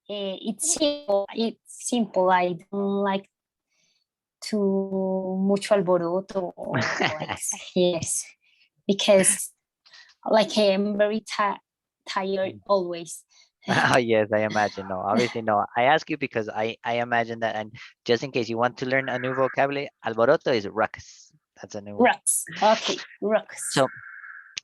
it's simple. It's simple. I don't like too much alboroto or like yes, because like I am very tired always. Oh, yes, I imagine. No, obviously, no. I ask you because I imagine that, and just in case you want to learn a new vocabulary, alboroto is ruckus. That's a new one. Rocks. Okay, rocks. So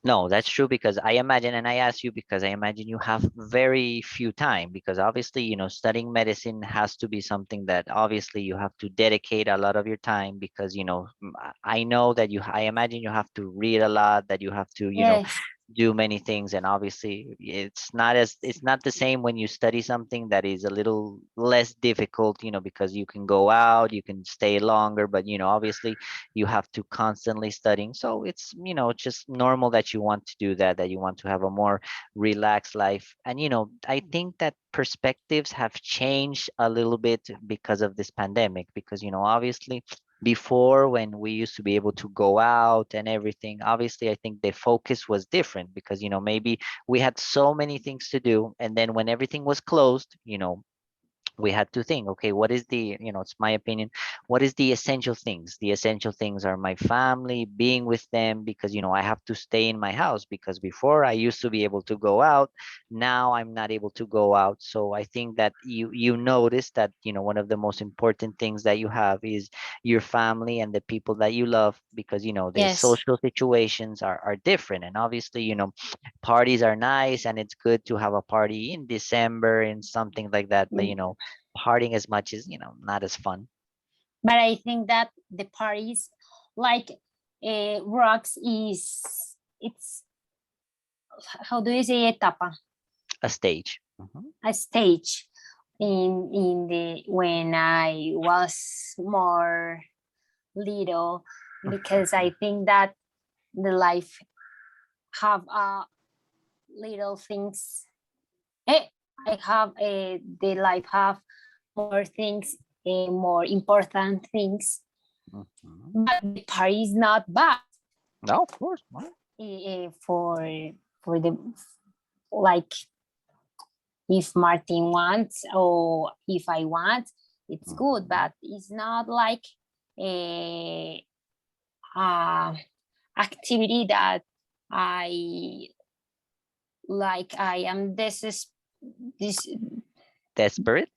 no, that's true because I imagine, and I ask you because I imagine you have very few time because obviously, you know, studying medicine has to be something that obviously you have to dedicate a lot of your time because, you know, I know that I imagine you have to read a lot, that you have to, you know, Yes. do many things, and obviously it's not the same when you study something that is a little less difficult, you know, because you can go out, you can stay longer, but, you know, obviously you have to constantly studying. So it's, you know, just normal that you want to do that, that you want to have a more relaxed life. And, you know, I think that perspectives have changed a little bit because of this pandemic, because, you know, obviously before, when we used to be able to go out and everything, obviously I think the focus was different because, you know, maybe we had so many things to do, and then when everything was closed, you know, we had to think, okay, what is the, you know, it's my opinion, what is the essential things? The essential things are my family, being with them, because, you know, I have to stay in my house, because before I used to be able to go out, now I'm not able to go out. So I think that you notice that, you know, one of the most important things that you have is your family and the people that you love, because, you know, the Yes. social situations are different. And obviously, you know, parties are nice and it's good to have a party in December and something like that, but, you know, partying as much is, you know, not as fun. But I think that the parties like rocks is it's how do you say etapa, A stage. Mhm. a stage in the when I was more little, because I think that the life have little things. eh, I have the life have more things more important things. Mhm. But the part is not bad No, of course. No. for the, like, if Martin wants or if I want, it's good, Mhm. but it's not like a activity that I like. I am this Desperate.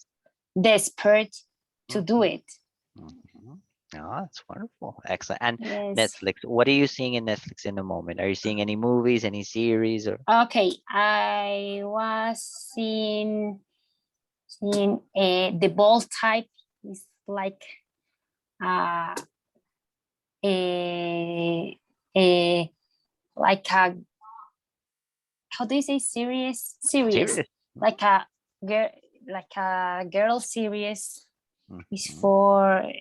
desperate to do Mhm. it. Mhm. Oh, that's wonderful. Excellent. And Yes. Netflix, what are you seeing in Netflix in the moment? Are you seeing any movies, any series, or Okay, I was seeing the bold type is like uh, a a like a, how do you say, series series? like a girl, like a girl series is Mhm. for,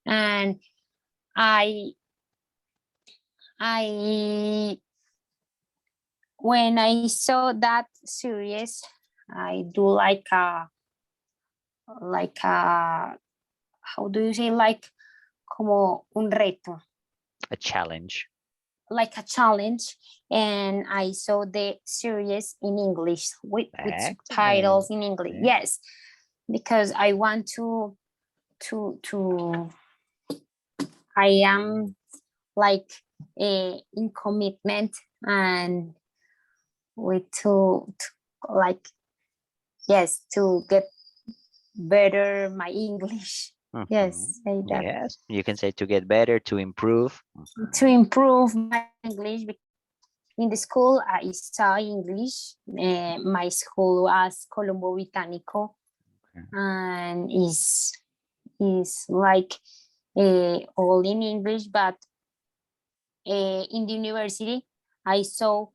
and I when I saw that series, I do like a, how do you say, like, como un reto, A challenge. like a challenge, and I saw the series in English with Excellent. subtitles in English. Yeah. Yes, because I want to I am like in commitment and with to like, yes, to get better my English. Mhm. Yes, say that, Yes, you can say to get better, to improve. to improve my English. In the school, I saw English. My school was Colombo Británico, Okay. and is like all in English. But in the university, I saw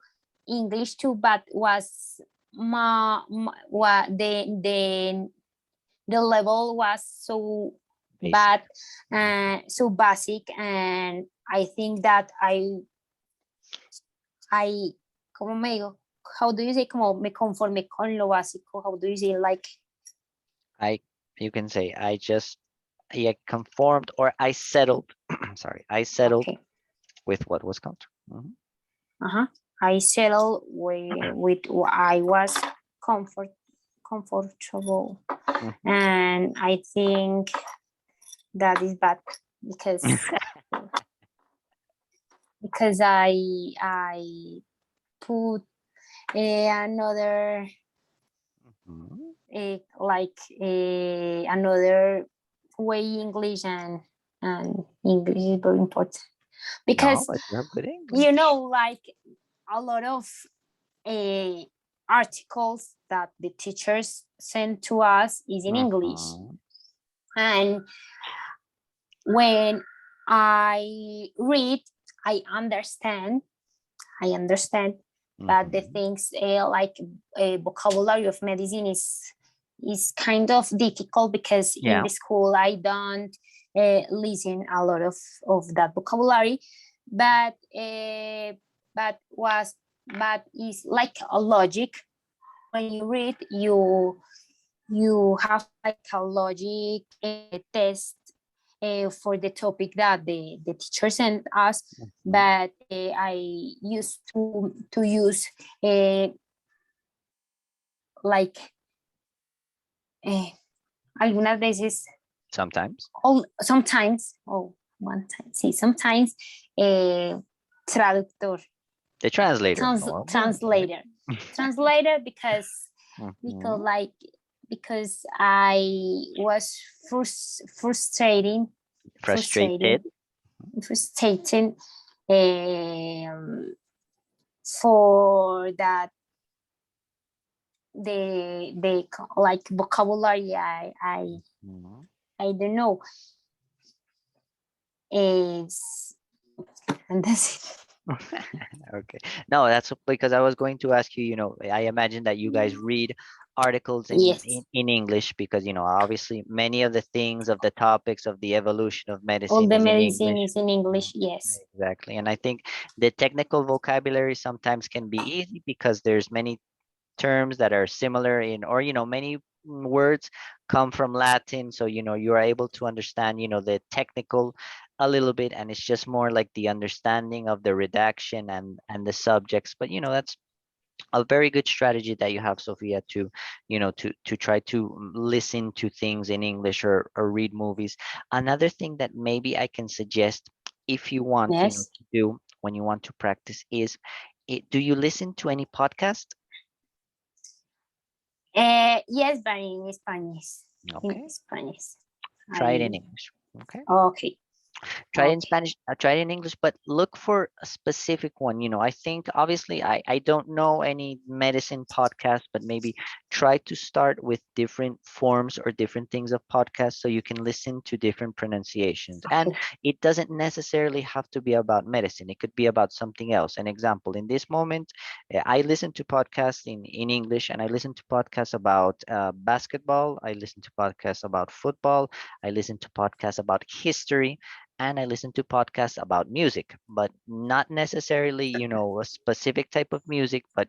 English too, but was what the level was so Basic. bad and so basic, and I think that I, como me digo, how do you say, como me conformé con lo básico, how do you say, like, I You can say I conformed or I settled. Sorry, I settled okay, with what was comfortable. Mhm. uh-huh, I settled with what I was comfortable, Mhm. and I think that is bad because I put another Mhm. like another way English, and English is very important No, because but you have good you English. know, like, a lot of uh, articles that the teachers send to us is in English, Mhm. and when I read, I understand. I understand, but the Mhm. things like vocabulary of medicine is kind of difficult because in Yeah. the school I don't listen a lot of that vocabulary, but but was but is like a logic. When you read, you have like a logic test for the topic that the teacher sent us, Mhm. but I used to use uh, like uh, algunas veces, Sometimes sometimes, oh, one time, see, sometimes traductor, the translator. Oh, okay. translator, translator, because Mhm. like, because I was frustrating, frustrating, Frustrated. frustrating for that the like vocabulary Mhm. I don't know is, and that's it. Okay. No, that's because I was going to ask you, I imagine that you guys read articles Yes, in English because, obviously many of the things of the topics of the evolution of all medicine the is in medicine English. is in Mm, English. Yes, exactly. And I think the technical vocabulary sometimes can be easy because there's many terms that are similar in, or many words come from Latin, so you are able to understand the technical a little bit, and it's just more like the understanding of the redaction and the subjects. But that's a very good strategy that you have, Sophia, to to try to listen to things in English, or read movies. Another thing that maybe I can suggest, if you want Yes. to do when you want to practice, is do you listen to any podcast? Yes, but in Spanish. In Okay, Spanish. try it I in English. Okay, okay. try it in Okay. Spanish, try it in English, but look for a specific one. I think obviously I don't know any medicine podcast, but maybe try to start with different forms or different things of podcasts, so you can listen to different pronunciations. And Okay. it doesn't necessarily have to be about medicine. It could be about something else. An example, in this moment, I listen to podcasts in English, and I listen to podcasts about basketball. I listen to podcasts about football. I listen to podcasts about history, and I listen to podcasts about music, but not necessarily, a specific type of music. But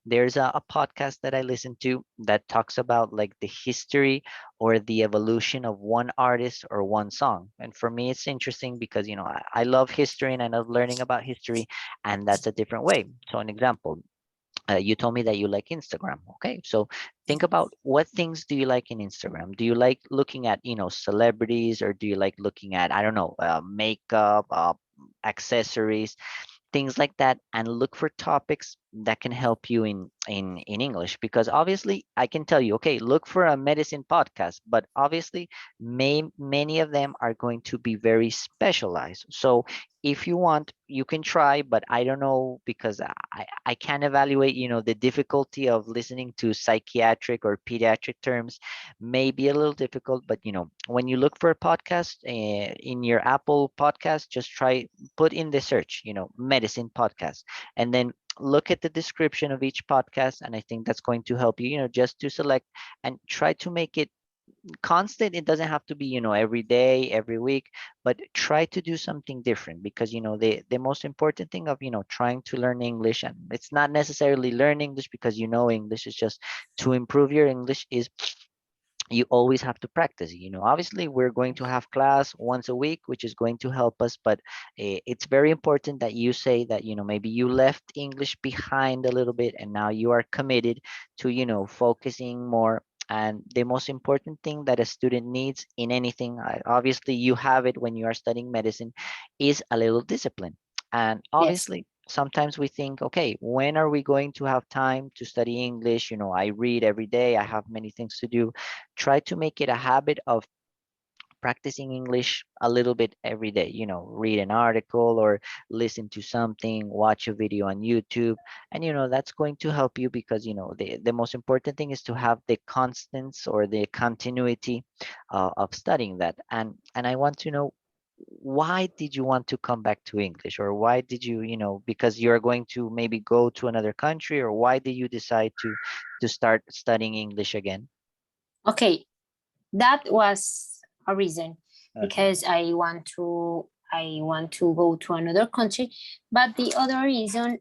there's a podcast that I listen to that talks about like the history or the evolution of one artist or one song. And for me, it's interesting because, I love history and I love learning about history, and that's a different way. So an example, you told me that you like Instagram. Okay, so think about what things do you like in Instagram. Do you like looking at celebrities, or do you like looking at, I don't know, makeup, accessories, things like that, and look for topics that can help you in English. Because obviously I can tell you, okay, look for a medicine podcast, but obviously many of them are going to be very specialized. So if you want, you can try, but I don't know, because I can't evaluate the difficulty of listening to psychiatric or pediatric terms. May be a little difficult, but when you look for a podcast in your Apple podcast, just try, put in the search, medicine podcast, and then look at the description of each podcast. And I think that's going to help you, just to select and try to make it constant. It doesn't have to be, every day, every week, but try to do something different. Because the most important thing of trying to learn English, and it's not necessarily learn English because English, is just to improve your English, is you always have to practice. Obviously we're going to have class once a week, which is going to help us, but it's very important that you say that maybe you left English behind a little bit, and now you are committed to focusing more. And the most important thing that a student needs in anything, obviously you have it when you are studying medicine, is a little discipline. And Yes. obviously sometimes we think, okay, when are we going to have time to study English? I read every day, I have many things to do. Try to make it a habit of practicing English a little bit every day. Read an article, or listen to something, watch a video on YouTube. And that's going to help you, because the most important thing is to have the constants or the continuity of studying that. And I want to know, why did you want to come back to English? Or why did you, because you're going to maybe go to another country, or why did you decide to start studying English again? Okay. That was a reason, Okay. because I want to go to another country. But the other reason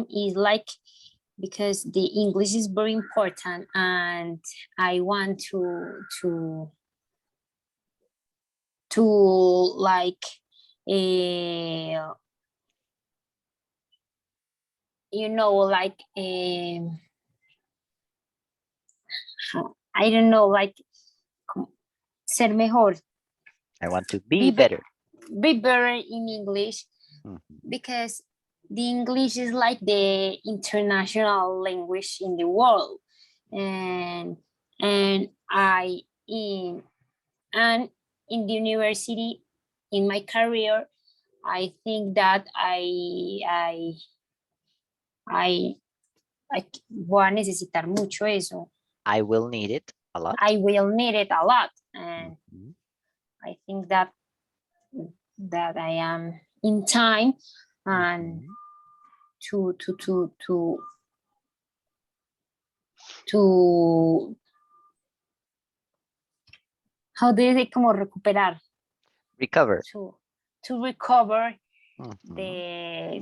is like, because the English is very important, and I want to like, uh, like, I don't know, like, ser mejor, I want to be be, be, better. be better in English, Mhm. because the English is like the international language in the world. And I in and in the university, in my career, I think that I I voy a necesitar mucho eso. I will need it a lot. I will need it a lot, and Mhm. I think that I am in time, and Mhm. to to to to to how do you say, como recuperar, Recover. to recover Mhm.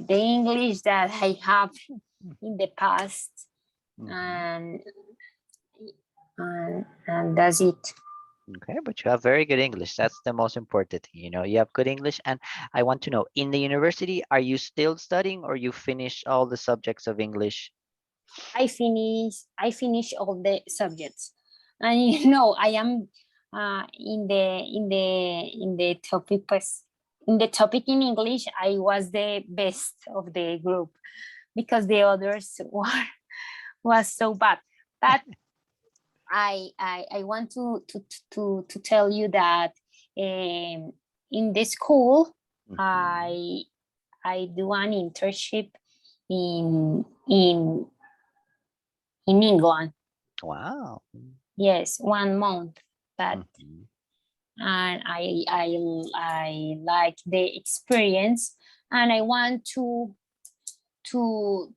the English that I have in the past, Mhm. and that's it. Okay, but you have very good English. That's the most important thing. You know, you have good English. And I want to know, in the university, are you still studying or you finished all the subjects of English? I finish all the subjects, and you know I am in the topic in the topic in English. I was the best of the group because the others was so bad. But I want to tell you that in the school Mhm. I do an internship in in in England. Wow. Yes, 1 month. But Mhm. and I like the experience, and I want to do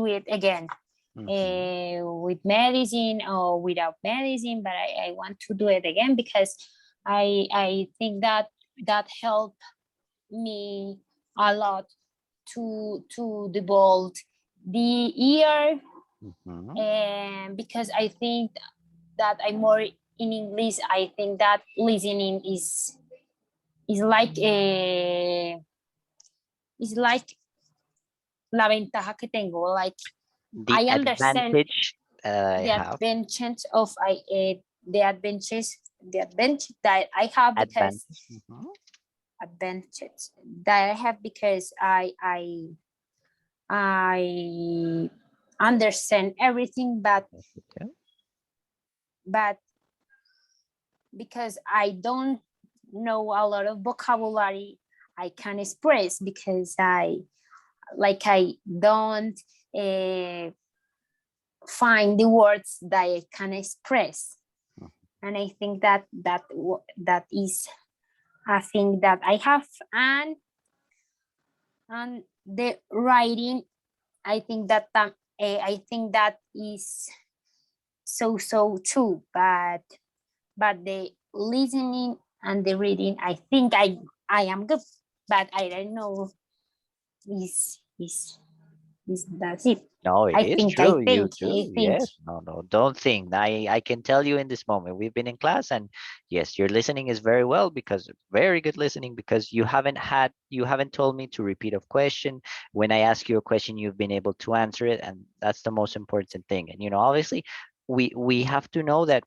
it again, Mhm. with medicine or without medicine. But I want to do it again because I think that helped me a lot to develop the ear, Mhm. and because I think that I'm more in English. I think that listening is like is like la ventaja que tengo. Like The I understand advantage I the have, advantage of the advantage that I have because advantage. Mhm. advantage that I have because I understand everything, but Okay. but because I don't know a lot of vocabulary, I can express because I don't uh, find the words that I can express. And I think that is a thing that I have. And the writing, I think that is so too. But the listening and the reading, I think I am good, but I don't know. Is that's it. No, it I is think I true. You think I do. think Yes. No, no, don't think. I can tell you in this moment, we've been in class and yes, your listening is very well because very good listening because you haven't told me to repeat a question. When I ask you a question, you've been able to answer it. And that's the most important thing. And, you know, obviously we have to know that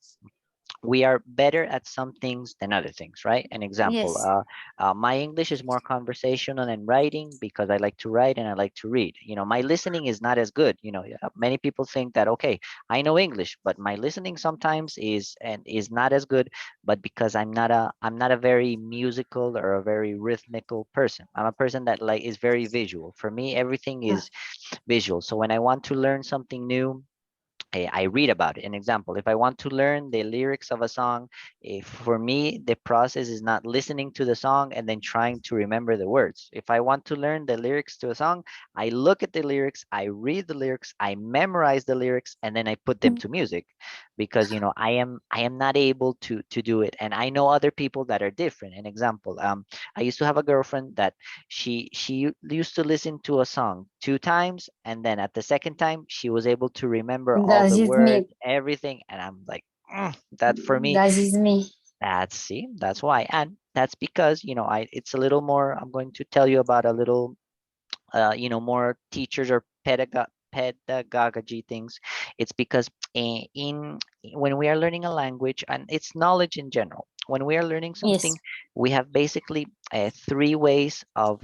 we are better at some things than other things, right? An example, yes. my English is more conversational and writing because I like to write and I like to read. You know, my listening is not as good. You know, many people think that, okay, I know English, but my listening sometimes is not as good, but because I'm not a very musical or a very rhythmical person. I'm a person that like is very visual. For me, everything Ah, is visual. So when I want to learn something new, I read about it. An example, if I want to learn the lyrics of a song, if for me, the process is not listening to the song and then trying to remember the words. If I want to learn the lyrics to a song, I look at the lyrics, I read the lyrics, I memorize the lyrics, and then I put them to music because, you know, I am not able to do it. And I know other people that are different. An example, I used to have a girlfriend that she used to listen to a song 2 times, and then at the second time she was able to remember all that the is me. words, everything. And I'm like, that for me, That is me. that's why. And that's because, you know, it's a little more. I'm going to tell you about a little you know, more teachers or pedagogy things. It's because in when we are learning a language, and it's knowledge in general, when we are learning Yes. something, we have basically three ways of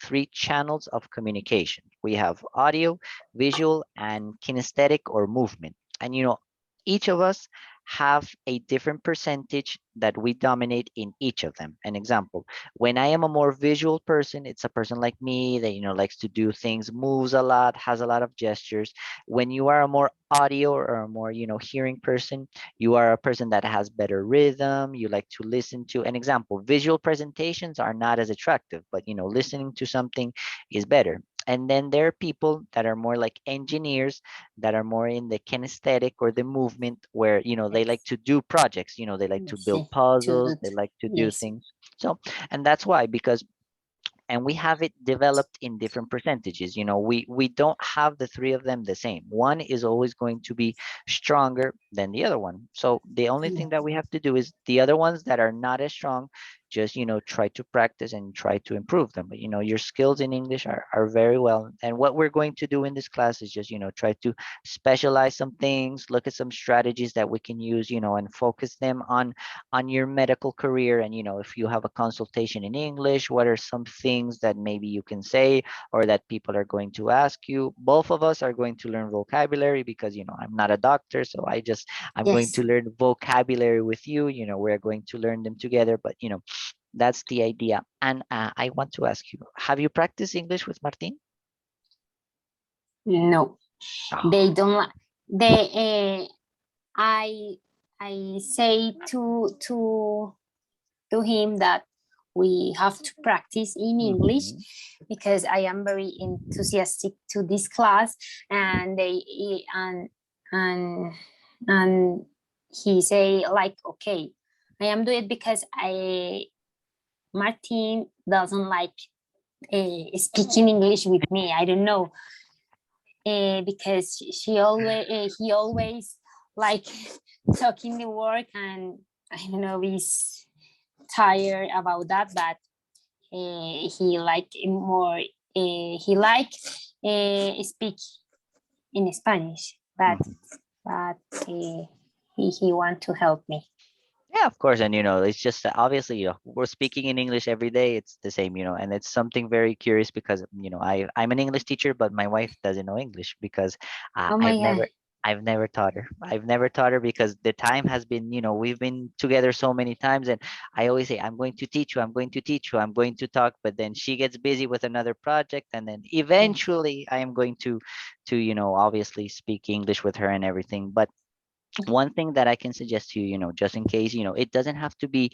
three channels of communication. We have audio, visual, and kinesthetic or movement. And, you know, each of us have a different percentage that we dominate in each of them. An example, when I am a more visual person, it's a person like me that, you know, likes to do things, moves a lot, has a lot of gestures. When you are a more audio or a more, you know, hearing person, you are a person that has better rhythm. You like to listen to an example. Visual presentations are not as attractive, but, you know, listening to something is better. And then there are people that are more like engineers that are more in the kinesthetic or the movement where, you know, they like Yes. to do projects, you know, they like to Yes. build puzzles, To they like to do yes. things. So, and that's why, because and we have it developed in different percentages. You know, we don't have the three of them the same. One is always going to be stronger than the other one. So the only thing that we have to do is the other ones that are not as strong, just, you know, try to practice and try to improve them. But, you know, your skills in English are very well. And what we're going to do in this class is just, you know, try to specialize some things, look at some strategies that we can use, you know, and focus them on your medical career. And, you know, if you have a consultation in English, what are some things that maybe you can say or that people are going to ask you? Both of us are going to learn vocabulary because, you know, I'm not a doctor, so I'm going Yes. to learn vocabulary with you. You know, we're going to learn them together, but, you know, that's the idea. And I want to ask you, have you practiced English with Martin? No, Oh, they don't like. They. I say to him that we have to practice in English mhm, because I am very enthusiastic to this class, and and and he say like, okay, I am doing it because I Martin doesn't like speaking English with me. I don't know, because he always like talking the work, and I don't know, he's tired about that, but he like more he like speak in Spanish, mhm. but he want to help me. Yeah, of course. And, you know, it's just that obviously, you know, we're speaking in English every day. It's the same, you know, and it's something very curious because, you know, I'm an English teacher, but my wife doesn't know English because Oh my god. I've never taught her. I've never taught her because the time has been, you know, we've been together so many times, and I always say, I'm going to teach you, I'm going to teach you, I'm going to talk, but then she gets busy with another project, and then Yes. eventually I am going to, you know, obviously speak English with her and everything. But one thing that I can suggest to you, you know, just in case, you know, it doesn't have to be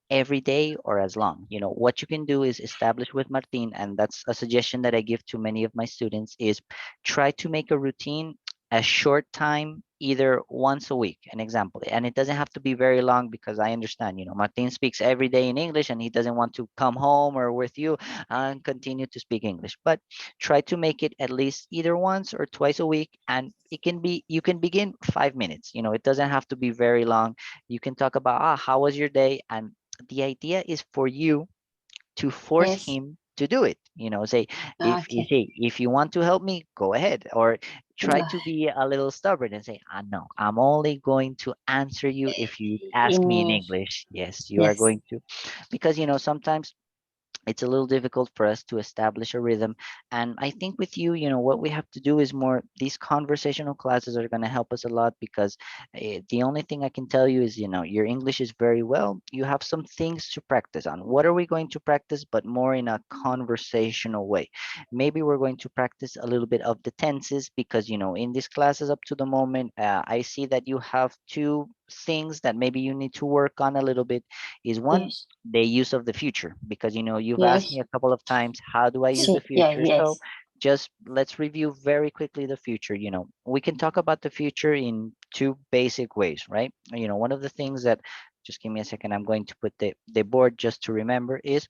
every day or as long. You know, what you can do is establish with Martin, and that's a suggestion that I give to many of my students, is try to make a routine a short time, either once a week, an example. And it doesn't have to be very long because I understand, you know, Martin speaks every day in English and he doesn't want to come home or with you and continue to speak English. But try to make it at least either once or twice a week, and it can be, you can begin 5 minutes. You know, it doesn't have to be very long. You can talk about, how was your day? And the idea is for you to force Yes. him to do it. You know, say, if you Okay. say, if you want to help me, go ahead. Or try Uh, to be a little stubborn and say, no, I'm only going to answer you if you ask me in in English. Yes, you are yes. going to. Because, you know, sometimes it's a little difficult for us to establish a rhythm. And I think with you, you know, what we have to do is more, these conversational classes are going to help us a lot because the only thing I can tell you is, you know, your English is very well. You have some things to practice on. What are we going to practice, but more in a conversational way? Maybe we're going to practice a little bit of the tenses because, you know, in these classes up to the moment, I see that you have two things that maybe you need to work on a little bit. Is one, Yes. the use of the future, because, you know, you've asked Yes. me a couple of times, how do I use the Sí, yeah, future? So yes. just let's review very quickly the future. You know, we can talk about the future in two basic ways, right? You know, one of the things that, just give me a second, I'm going to put the board just to remember, is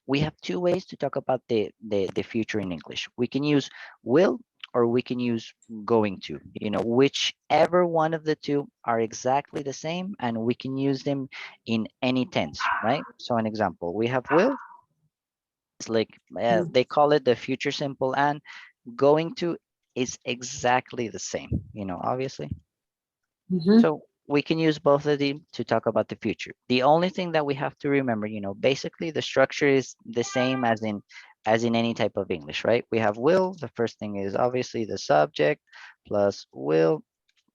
we have two ways to talk about the future in English. We can use will, or we can use going to. You know, whichever one of the two are exactly the same, and we can use them in any tense, right? So an example, we have will, it's like Mm. they call it the future simple, and going to is exactly the same, you know, obviously. Mhm. So we can use both of them to talk about the future. The only thing that we have to remember, you know, basically the structure is the same as in any type of English, right? We have will. The first thing is obviously the subject plus will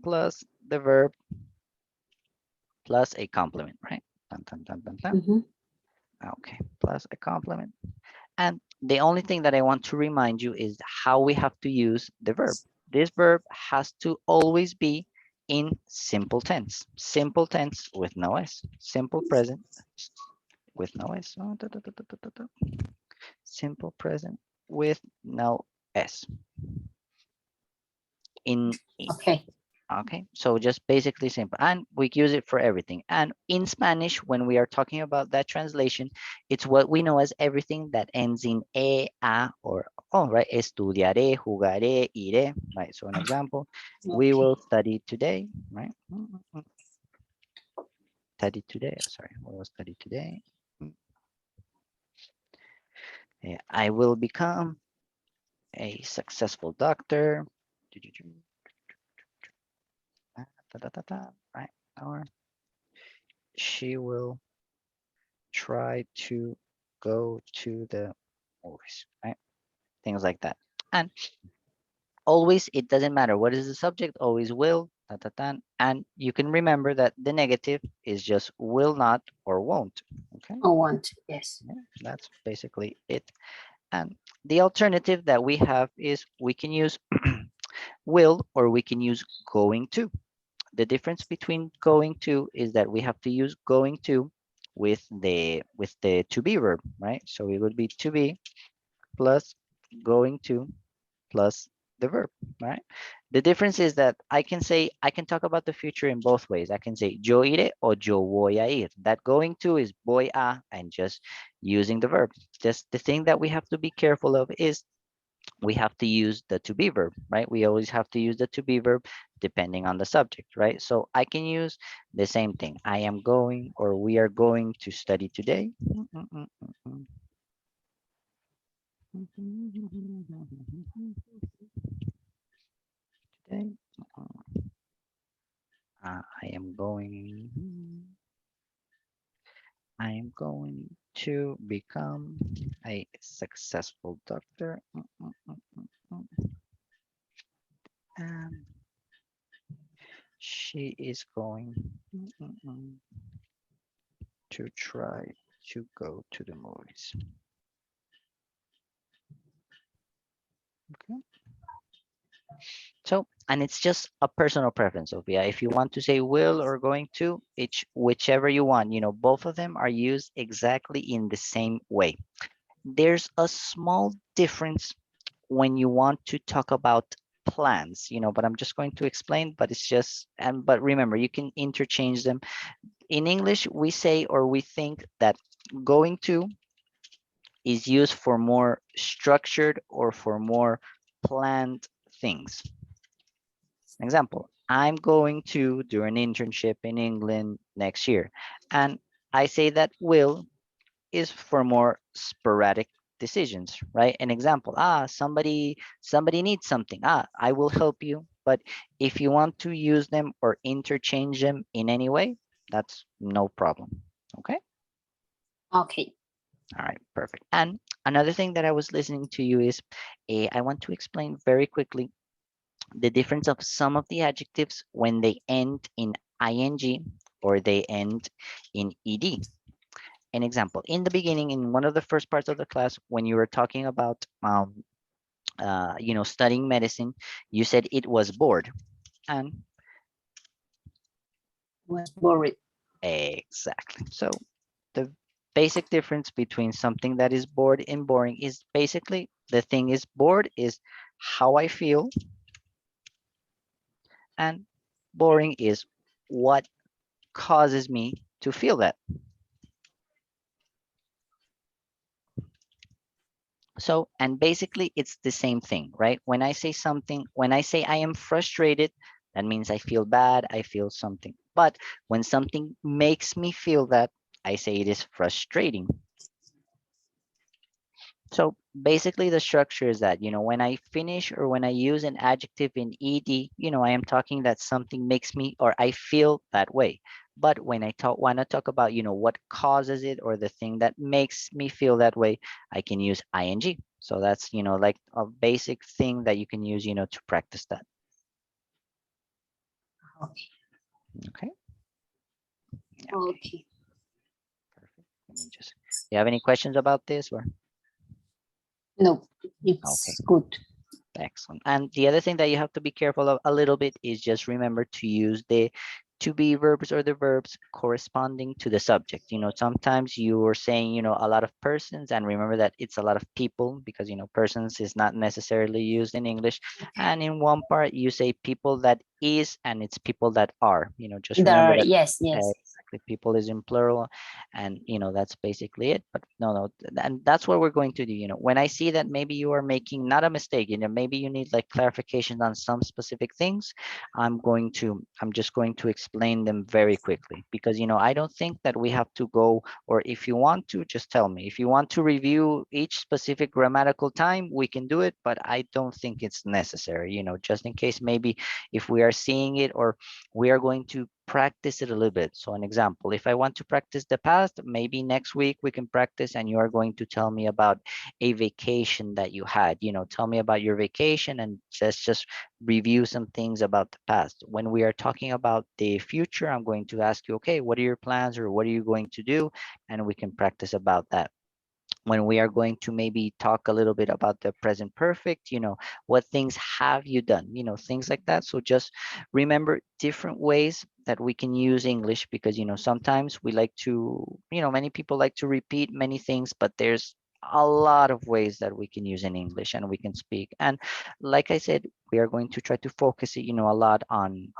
plus the verb plus a complement, right? Dun, dun, dun, dun, dun. Mhm. Okay, plus a complement. And the only thing that I want to remind you is how we have to use the verb. This verb has to always be in simple tense with no S, simple present with no S, simple present with no S. In Okay. Okay, so just basically simple, and we use it for everything. And in Spanish, when we are talking about that translation, it's what we know as everything that ends in e, a, or o, right? Estudiaré, jugaré, iré, right? So an example, we Okay. will study today, right? Study today, sorry, we will study today. I will become a successful doctor. Right? Or she will try to go to the movies, right? Things like that. And always, it doesn't matter what is the subject, always will, ta, ta, ta, and you can remember that the negative is just will not or won't. Okay, I want. Yes. yeah, that's basically it. And the alternative that we have is we can use will or we can use going to. The difference between going to is that we have to use going to with the to be verb, right? So it would be to be plus going to plus the verb, right? The difference is that I can talk about the future in both ways. I can say yo iré or yo voy a ir. That going to is voy a and just using the verb. Just the thing that we have to be careful of is we have to use the to be verb, right? We always have to use the to be verb depending on the subject, right? So I can use the same thing. I am going or we are going to study today. Today, I am going. I am going to become a successful doctor. And she is going to try to go to the movies. Okay. So, and it's just a personal preference, Sophia. If you want to say will or going to, it's whichever you want. You know, both of them are used exactly in the same way. There's a small difference when you want to talk about plans, you know, but I'm just going to explain, but it's just, and but remember, you can interchange them. In English, we say or we think that going to is used for more structured or for more planned things. Example, I'm going to do an internship in England next year. And I say that will is for more sporadic decisions, right? An example, somebody needs something. I will help you. But if you want to use them or interchange them in any way, that's no problem. Okay. Okay. All right, perfect. And another thing that I was listening to you is I want to explain very quickly the difference of some of the adjectives when they end in ing or they end in ed. An example, in the beginning, in one of the first parts of the class, when you were talking about you know, studying medicine, you said it was bored. And Was worried. exactly. So the basic difference between something that is bored and boring is basically the thing is bored is how I feel, and boring is what causes me to feel that. So, and basically it's the same thing, right? When I say something, when I say I am frustrated, that means I feel bad, I feel something. But when something makes me feel that, I say it is frustrating. So basically the structure is that, you know, when I finish or when I use an adjective in ed, you know, I am talking that something makes me or I feel that way. But when I want to talk about, you know, what causes it or the thing that makes me feel that way, I can use ing. So that's, you know, like a basic thing that you can use, you know, to practice that. Okay. Okay. Yeah, Okay. perfect. Let me just, you have any questions about this or? No, Okay. it's good. Excellent. And the other thing that you have to be careful of a little bit is just remember to use the to be verbs or the verbs corresponding to the subject. Sometimes you're saying, a lot of persons, and remember that it's a lot of people because, persons is not necessarily used in English. And in one part you say people that is, and it's people that are, just remember There, that. yes, yes. Exactly. People is in plural, and that's basically it. But no, and that's what we're going to do. When I see that maybe you are making not a mistake, maybe you need like clarification on some specific things, I'm just going to explain them very quickly, because I don't think that we have to go, or if you want to, just tell me. If you want to review each specific grammatical time, we can do it, but I don't think it's necessary, just in case maybe if we are seeing it, or we are going to practice it a little bit. So an example, if I want to practice the past, maybe next week we can practice, and you are going to tell me about a vacation that you had. Tell me about your vacation, and just review some things about the past. When we are talking about the future, I'm going to ask you, okay, what are your plans, or what are you going to do? And we can practice about that. When we are going to maybe talk a little bit about the present perfect, what things have you done, things like that. So just remember different ways that we can use English, because sometimes we like to, many people like to repeat many things, but there's a lot of ways that we can use in English and we can speak. And like I said, we are going to try to focus it, a lot on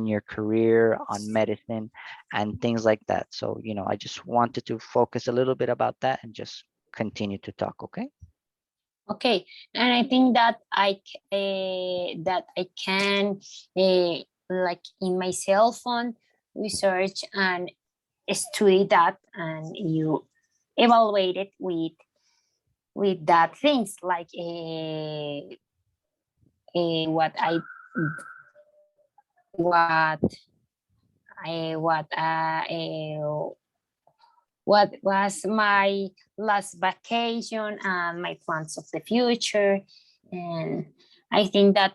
your career, on medicine, and things like that. So, I just wanted to focus a little bit about that and just continue to talk. Okay. Okay, and I think that I can like in my cell phone research and study that, and you evaluate it with that things like what I what I what was my last vacation and my plans of the future. And I think that,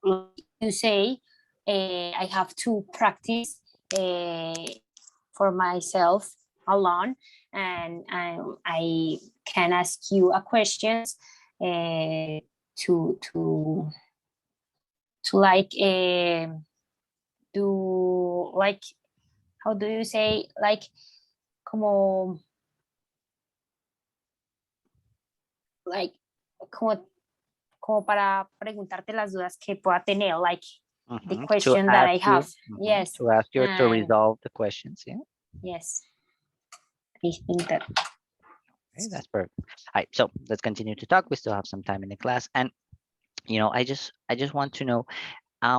like you say, I have to practice for myself alone, and I can ask you a questions to like do like, how do you say, like como like como como para preguntarte las dudas que pueda tener, like the To question that ask I you, have. Yes. to ask you to And resolve the questions. Yeah. yes, I think that. Okay, that's perfect. All right, so let's continue to talk. We still have some time in the class, and I just want to know,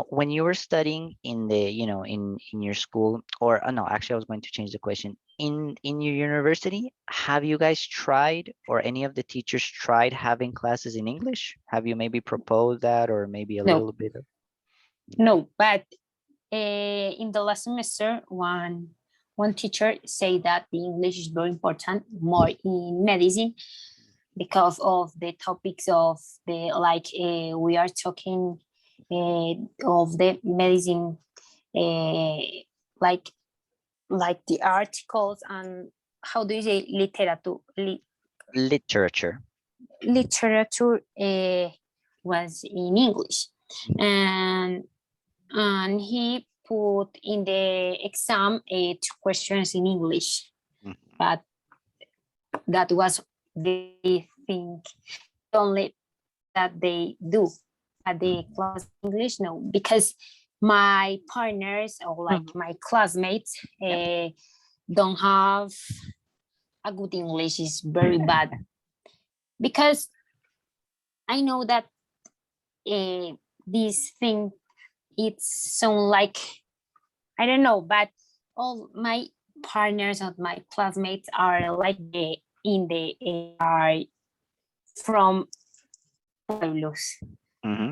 when you were studying in the, in your school, or no, actually, I was going to change the question. In your university, have you guys tried, or any of the teachers tried having classes in English? Have you maybe proposed that, or maybe a No. little bit of? No, but in the last semester, one teacher said that the English is very important, more in medicine, because of the topics of the, like we are talking of the medicine, like the articles, and how do you say Literature. literature was in English, and he put in the exam 2 questions in English. Mhm. But that was the thing only that they do at the class English. No, because my partners, or like my classmates, don't have a good English, is very bad, because I know that this thing, it's so like, I don't know, but all my partners and my classmates are like are from pueblos.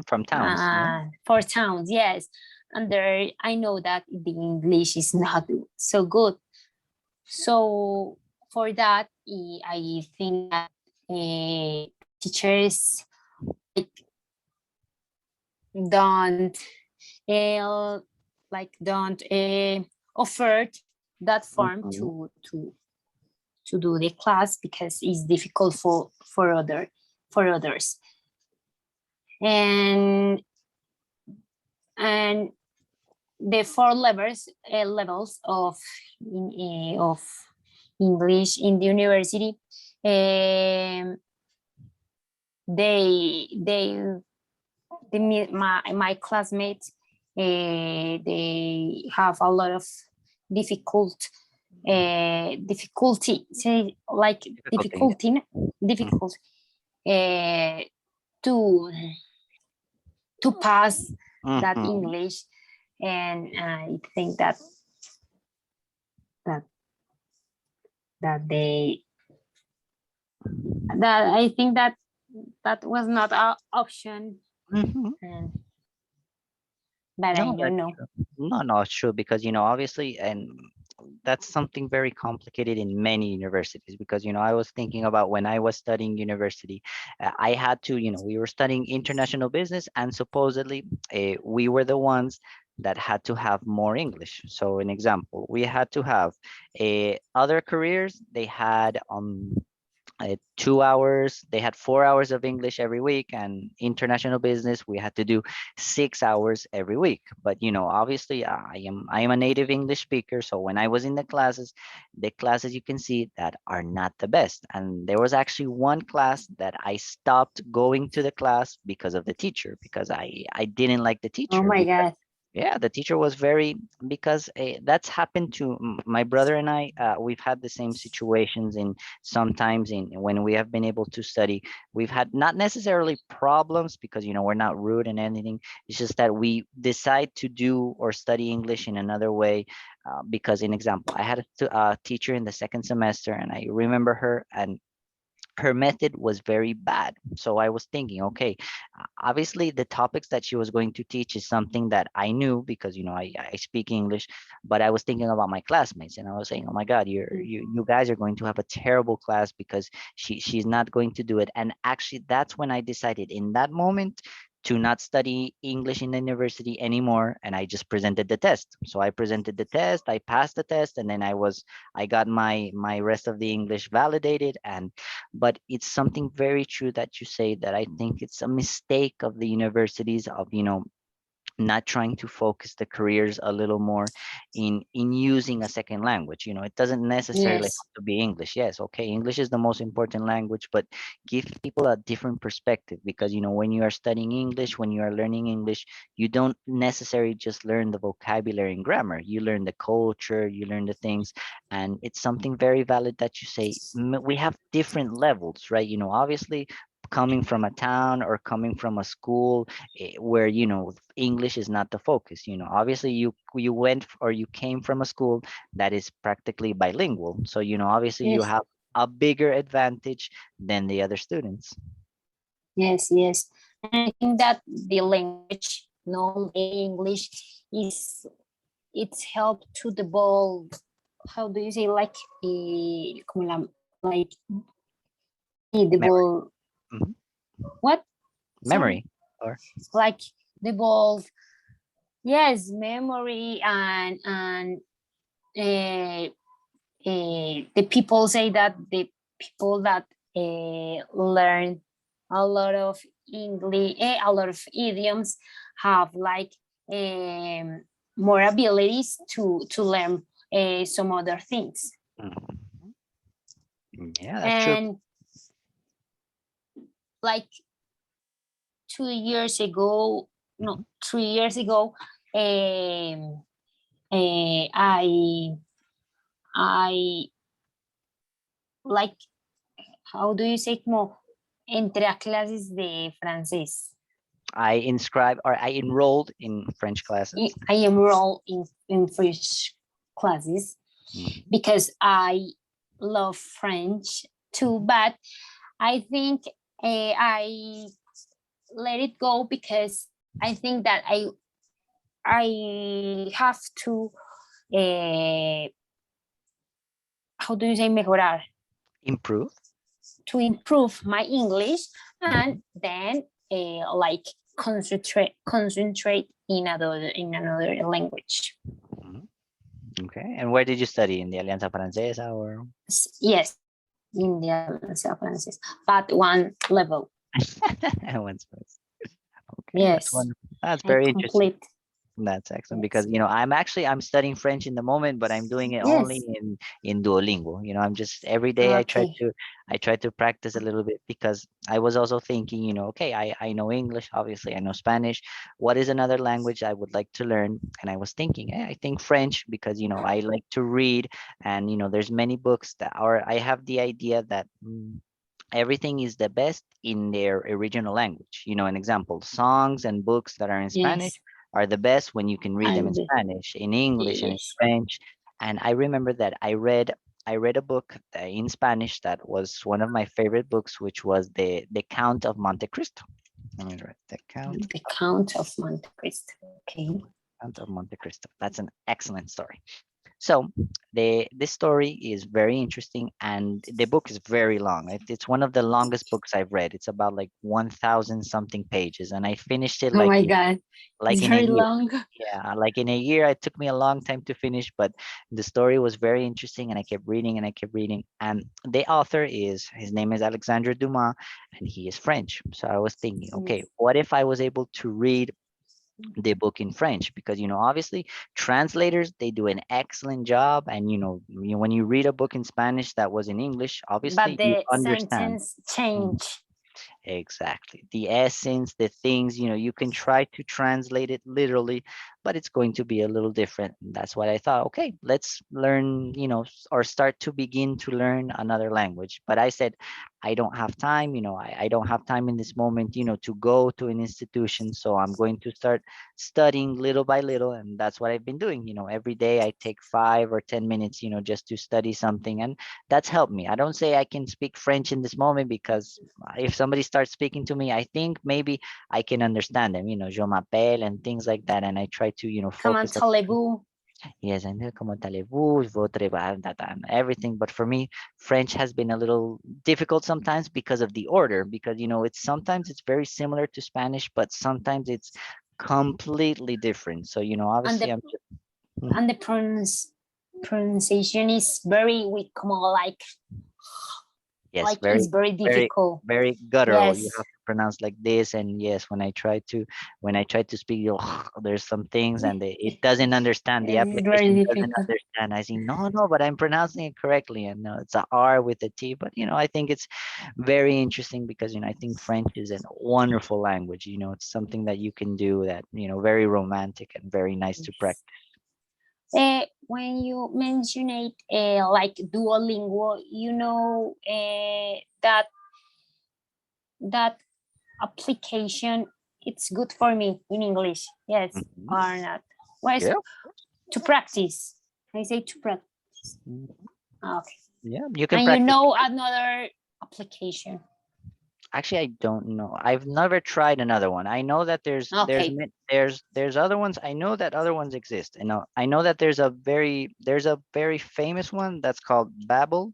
From towns. Yeah. For towns, yes. And there, I know that the English is not so good. So for that, I think that teachers like don't don't offer that form Mhm. to do the class, because it's difficult for others. And the four levels of English in the university. My classmates, they have a lot of difficulty, say like Difficulty. difficult to pass that Mhm. English, and I think that they that I think that was not an option, Mhm. and but I No, don't that's know. true. No, it's true because obviously, and that's something very complicated in many universities because I was thinking about when I was studying university, I had to, we were studying international business, and supposedly we were the ones that had to have more English. So, an example, we had to have other careers. They had 2 hours. They had 4 hours of English every week, and international business we had to do 6 hours every week. But obviously, I am a native English speaker, so when I was in the classes you can see that are not the best. And there was actually one class that I stopped going to the class because of the teacher, because I didn't like the Oh teacher. my God. Yeah, the teacher was very, because that's happened to my brother and I. We've had the same situations in sometimes in when we have been able to study. We've had not necessarily problems because we're not rude and anything. It's just that we decide to do or study English in another way. Because, in example, I had a teacher in the second semester, and I remember her, and her method was very bad. So I was thinking, okay, obviously the topics that she was going to teach is something that I knew because I speak English, but I was thinking about my classmates, and I was saying, oh my God, you guys are going to have a terrible class because she's not going to do it. And actually, that's when I decided in that moment to not study English in the university anymore, and I just presented the test. So I presented the test, I passed the test, and then I got my rest of the English validated. And but it's something very true that you say, that I think it's a mistake of the universities of not trying to focus the careers a little more in using a second language. It doesn't necessarily Yes. have to be English. Yes, okay, English is the most important language, but give people a different perspective, because when you are studying English, when you are learning English, you don't necessarily just learn the vocabulary and grammar. You learn the culture, you learn the things. And it's something very valid that you say, we have different levels, right? Obviously, coming from a town or coming from a school where English is not the focus. Obviously, you went or you came from a school that is practically bilingual, so obviously you Yes. have a bigger advantage than the other students. Yes. And I think that the language, no English, is it's helped to develop. How do you say, like like Memory. develop Mhm. what? Sorry, Memory. Or like develop. Yes, memory, and the people say that the people that learn a lot of English, a lot of idioms, have like um, more abilities to learn some other things. Mhm. Yeah, that's true. And like 2 years ago, no, Mhm. 3 years ago, I like, how do you say, como entré a clases de francés. I inscribed, or I enrolled in French classes. I enroll in French classes Mhm. because I love French too, but I think I let it go because I think that I have to how do you say mejorar, Improve. to improve my English, and then like concentrate in another language. Mhm. Okay. And where did you study? In the Alianza Francesa or? Yes, in the Alianza Francesa, but one level. Once was. Okay, that's Yes, wonderful. That's I very interesting. complete. That's excellent Yes. because I'm studying French in the moment, but I'm doing it only Yes. in Duolingo. I'm just every day Okay. I try to practice a little bit because I was also thinking, okay, I know English, obviously I know Spanish. What is another language I would like to learn? And I was thinking, I think French because I like to read, and there's many books that are. I have the idea that. Everything is the best in their original language. An example, songs and books that are in Spanish Yes. are the best when you can read them in And Spanish, in English, and in yes. French. And I remember that I read a book in Spanish that was one of my favorite books, which was the Count of Monte Cristo. Let me write the The Count of Monte Cristo. Okay. Count of Monte Cristo. That's an excellent story. So this story is very interesting, and the book is very long. It's one of the longest books I've read. It's about like 1,000 something pages, and I finished it Oh like my in God. like It's in a very year. long. Yeah, like in a year. It took me a long time to finish, but the story was very interesting, and I kept reading and I kept reading. And the author his name is Alexandre Dumas, and he is French. So I was thinking, okay, Yes. what if I was able to read the book in French? Because obviously translators, they do an excellent job, and when you read a book in Spanish that was in English, But obviously you the understand. sentence change. Exactly. The essence, the things, you can try to translate it literally, but it's going to be a little different. And that's why I thought, okay, let's learn, or start to begin to learn another language. But I said, I don't have time, I don't have time in this moment, to go to an institution. So I'm going to start studying little by little. And that's what I've been doing. Every day I take 5 or 10 minutes, just to study something. And that's helped me. I don't say I can speak French in this moment because if somebody starts speaking to me, I think maybe I can understand them, je m'appelle and things like that. And I try to, Comment focus. allez-vous? Yes, I know comment allez-vous, votre that and everything. But for me, French has been a little difficult sometimes because of the order, because it's sometimes it's very similar to Spanish, but sometimes it's completely different. So, And obviously the I'm just. Mhm. and the pronunciation is very weak, more Yes, like it's very, very very, difficult. very guttural. You Yes. have to pronounce like this. And yes, when I try to speak, there's some things, and it doesn't understand. The It's very application doesn't difficult. understand. I say, no, no, but I'm pronouncing it correctly. And no, it's a R with a T. But I think it's very interesting because I think French is a wonderful language. It's something that you can do that, very romantic and very nice to practice. When you mention it, like Duolingo, that application, it's good for me in English. Yes, Mhm. or not? Where's Yeah. to practice? I say to practice. Mhm. Okay. Yeah, you can And practice. another application. Actually, I don't know. I've never tried another one. I know that Okay. there's other ones. I know that other ones exist. I know that there's a very famous one that's called Babbel.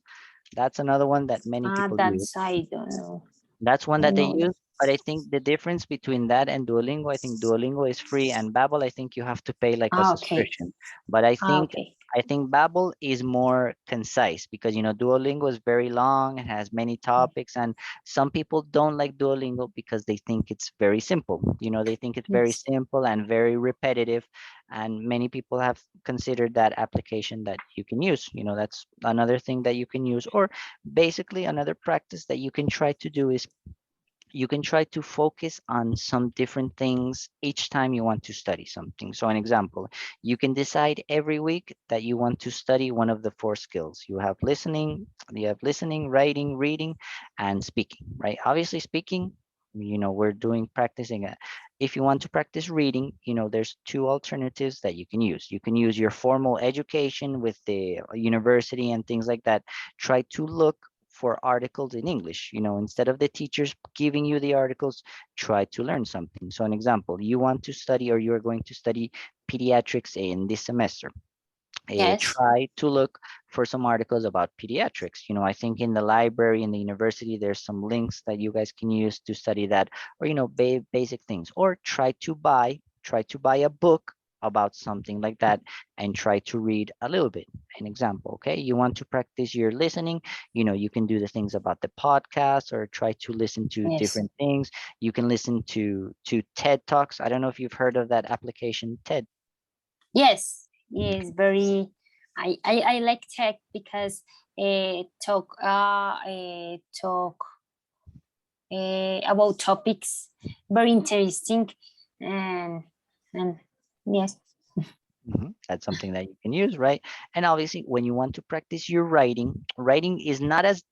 That's another one that many people use. That's I don't know. That's one I that they know use. that. But I think the difference between that and Duolingo, I think Duolingo is free, and Babbel, I think you have to pay like a Okay. subscription. But I think Okay. I think Babbel is more concise because Duolingo is very long and has many topics, and some people don't like Duolingo because they think it's very simple. They think it's very Yes. simple and very repetitive, and many people have considered that application that you can use. That's another thing that you can use, or basically another practice that you can try to do is you can try to focus on some different things each time you want to study something. So, an example, you can decide every week that you want to study one of the four skills. You have listening, writing, reading, and speaking, right? Obviously, speaking, we're doing practicing. If you want to practice reading, there's two alternatives that you can use. You can use your formal education with the university and things like that. Try to look for articles in English. Instead of the teachers giving you the articles, try to learn something. So, an example, you want to study or you're going to study pediatrics in this semester. Yes. Try to look for some articles about pediatrics. I think in the library, in the university, there's some links that you guys can use to study that, or basic things. Or try to buy a book about something like that and try to read a little bit. An example, okay, you want to practice your listening, you can do the things about the podcast or try to listen to Yes. different things. You can listen to TED Talks. I don't know if you've heard of that application, TED. Yes, it's very. I like tech because talk about topics very interesting, and and yes. That's something that you can use, right? And obviously, when you want to practice your writing, writing is not as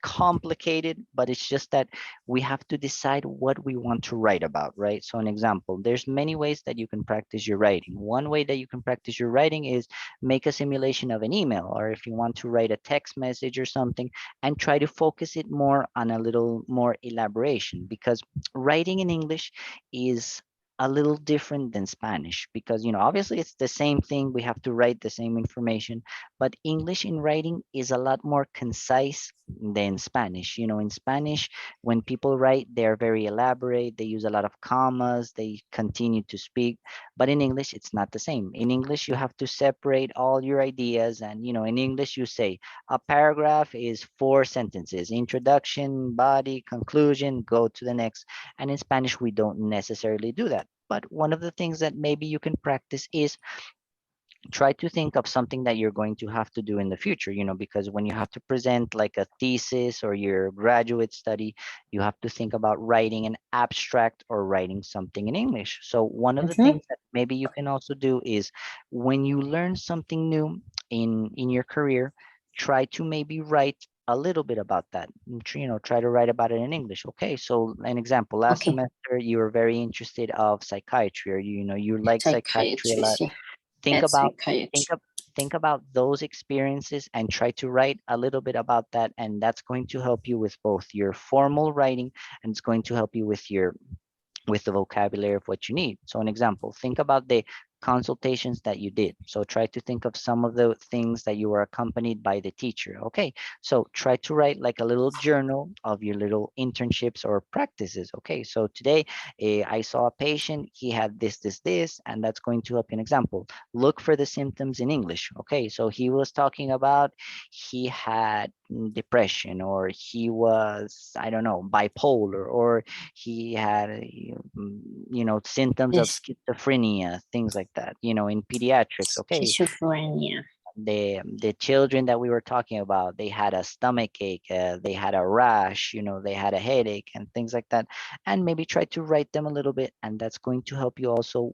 complicated, but it's just that we have to decide what we want to write about, right? So an example, there's many ways that you can practice your writing. One way that you can practice your writing is make a simulation of an email, or if you want to write a text message or something, and try to focus it more on a little more elaboration, because writing in English is a little different than Spanish, because obviously it's the same thing, we have to write the same information, but English in writing is a lot more concise than Spanish. In Spanish, when people write, they're very elaborate. They use a lot of commas. They continue to speak. But in English, it's not the same. In English, you have to separate all your ideas. And, in English, you say a paragraph is 4 sentences: introduction, body, conclusion, go to the next. And in Spanish, we don't necessarily do that. But one of the things that maybe you can practice is try to think of something that you're going to have to do in the future, because when you have to present like a thesis or your graduate study, you have to think about writing an abstract or writing something in English. So one of the Mhm. things that maybe you can also do is, when you learn something new in your career, try to maybe write a little bit about that. Try to write about it in English. Okay, so an example, last Okay, semester you were very interested of psychiatry, or you like psychiatry a lot. psychiatry. think Yes, about think psychiatry. of think about those experiences and try to write a little bit about that, and that's going to help you with both your formal writing, and it's going to help you with the vocabulary of what you need. So an example, think about the consultations that you did. So try to think of some of the things that you were accompanied by the teacher. Okay, so try to write like a little journal of your little internships or practices. Okay, so today I saw a patient, he had this, and that's going to help you. An example, look for the symptoms in English. Okay, so he was talking about he had depression, or he was, I don't know, bipolar, or he had symptoms of Yes, schizophrenia, things like that, in pediatrics. Okay, schizophrenia. the children that we were talking about, they had a stomach ache, they had a rash, they had a headache and things like that. And maybe try to write them a little bit, and that's going to help you also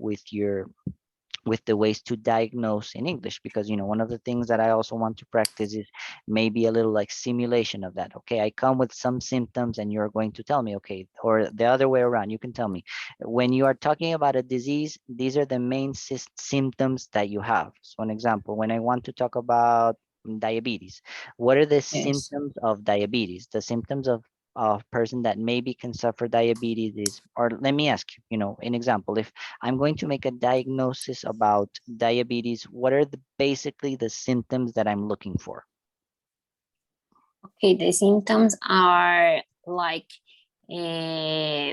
with the ways to diagnose in English, because one of the things that I also want to practice is maybe a little like simulation of that. Okay, I come with some symptoms and you're going to tell me, okay, or the other way around, you can tell me, when you are talking about a disease, these are the main symptoms that you have. So an example, when I want to talk about diabetes, what are the Yes. symptoms of diabetes? The symptoms of a person that maybe can suffer diabetes is, or let me ask you, an example, if I'm going to make a diagnosis about diabetes, what are basically the symptoms that I'm looking for? Okay, the symptoms are like uh,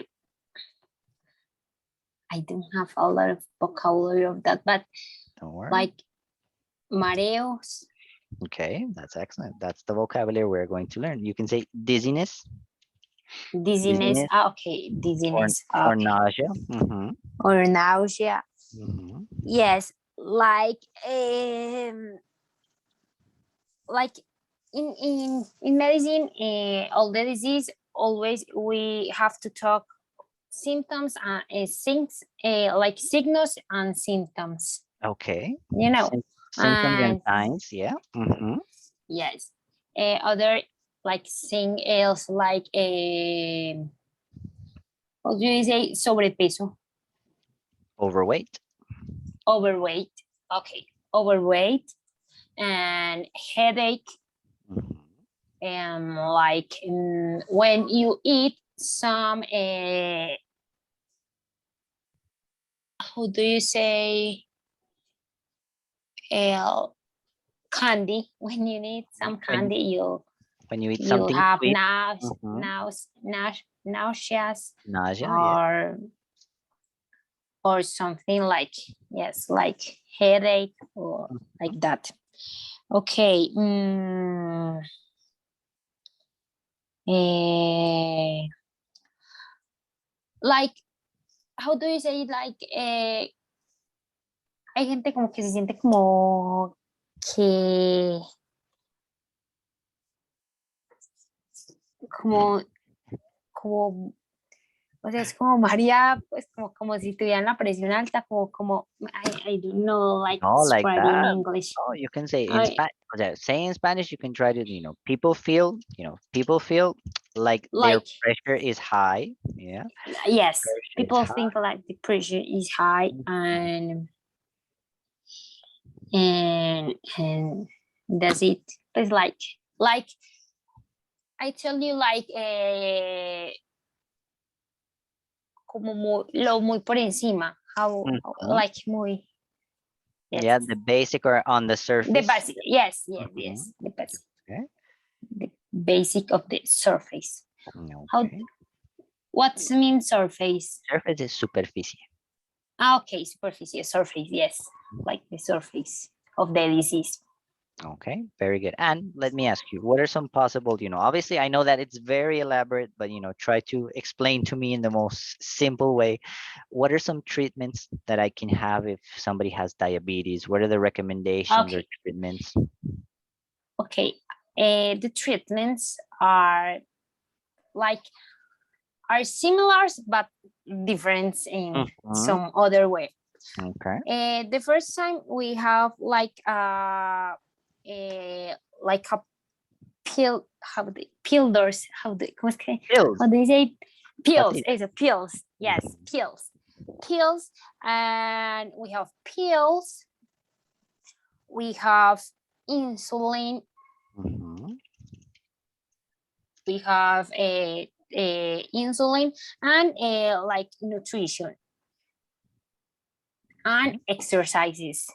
I don't have a lot of vocabulary of that, but Don't worry. like mareos, Okay, that's excellent. That's the vocabulary we're going to learn. You can say dizziness, dizziness. dizziness, Okay, or dizziness. or Okay, nausea. or nausea. Hmm. Yes, like in medicine, all the disease always we have to talk symptoms and things like signals and symptoms. Okay. You know, Symptoms and and signs. Yeah. yes, other like thing else like how do you say sobrepeso, Overweight. overweight. Okay, overweight and headache. Mhm. Like when you eat some how do you say uh, candy, when you need some When candy when you eat you something have sweet. Mhm. nauseous Nausea. Yeah. or something like, yes, like headache or like Mhm. that. Okay. Eh, like how do you say, like hay gente como que se siente como que, como, o sea, es como María, pues como si tuvieran la presión alta, I don't know, like No, like describe in that. English. Oh, you can say in I, Spanish. Say in Spanish, you can try to, people feel like their like, pressure is high. Yeah, yes, pressure is people high. think like the pressure is high and that's it. It's like I tell you, like como muy por encima, Mhm. like muy, yes. Yeah, the basic or on the The surface. basic, yes, Mhm. yes, the basic, Okay. the basic of the surface. How, Okay. what's mean surface? Surface is superficie. Okay, superficie, surface, yes, like the surface of the disease. Okay, very good. And let me ask you, what are some possible, obviously I know that it's very elaborate, but try to explain to me in the most simple way. What are some treatments that I can have if somebody has diabetes? What are the recommendations or Okay, treatments? okay. The treatments are like are similar but different in Mhm. some other way. Okay. The first time we have like a pill, pillars, Pills. how do you say pills? Pastillas. It's a pills, yes, pills, and we have pills, we have insulin, Mhm. we have a insulin and like nutrition and Okay. exercises.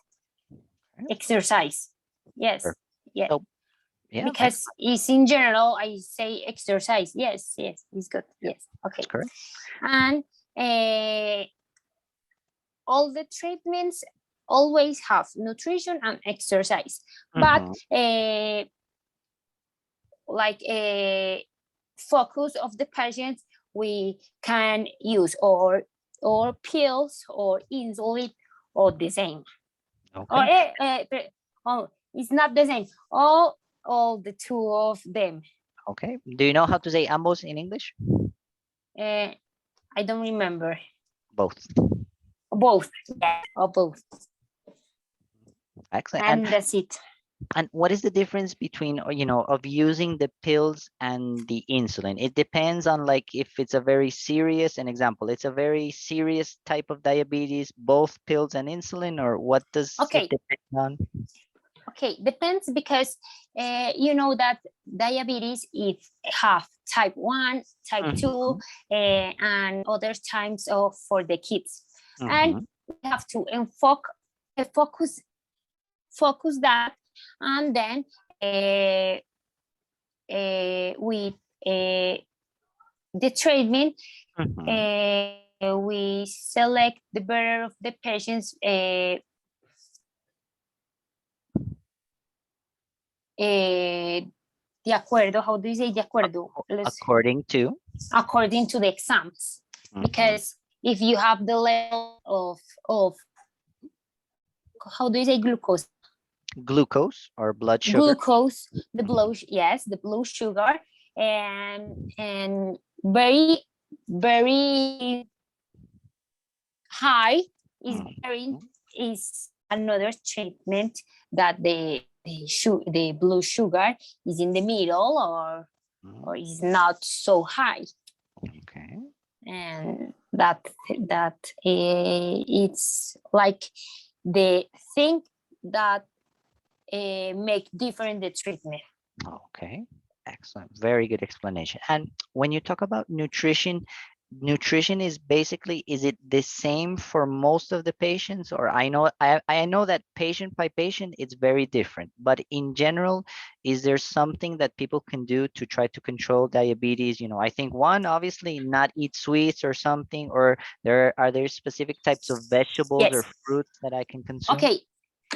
Okay. Exercise, yes, Sure. yeah. So, yeah, Because it's in general, I say exercise. Yes, it's good. Yes, okay. that's correct. And all the treatments always have nutrition and exercise, but Mhm. like a focus of the patients, we can use or pills or insulin or the same. Or Okay. oh, it's not the same. All the two of them. Okay. Do you know how to say ambos in English? I don't remember. Both. Both, yeah, or both. Excellent. And that's it. And what is the difference between, of using the pills and the insulin? It depends on like if it's a very serious, an example, it's a very serious type of diabetes, both pills and insulin, or what does Okay. it depend on? Okay, depends because you know that diabetes is have type 1, type 2, and other types of for the kids. And we have to focus that, and then with the treatment, we select the better of the patients de acuerdo, how do you say de acuerdo? According to The exams. Because if you have the level of how do you say glucose or blood sugar? Glucose, the blood, yes, the blood sugar, and very, very high is another treatment that the blood sugar is in the middle or is not so high. Okay. And that it's like the thing that make different the treatment. Okay, excellent. Very good explanation. And when you talk about nutrition is basically, is it the same for most of the patients? Or I know that patient by patient, it's very different. But in general, is there something that people can do to try to control diabetes? I think one, obviously not eat sweets or something, or are there specific types of vegetables or fruits that I can consume? Okay,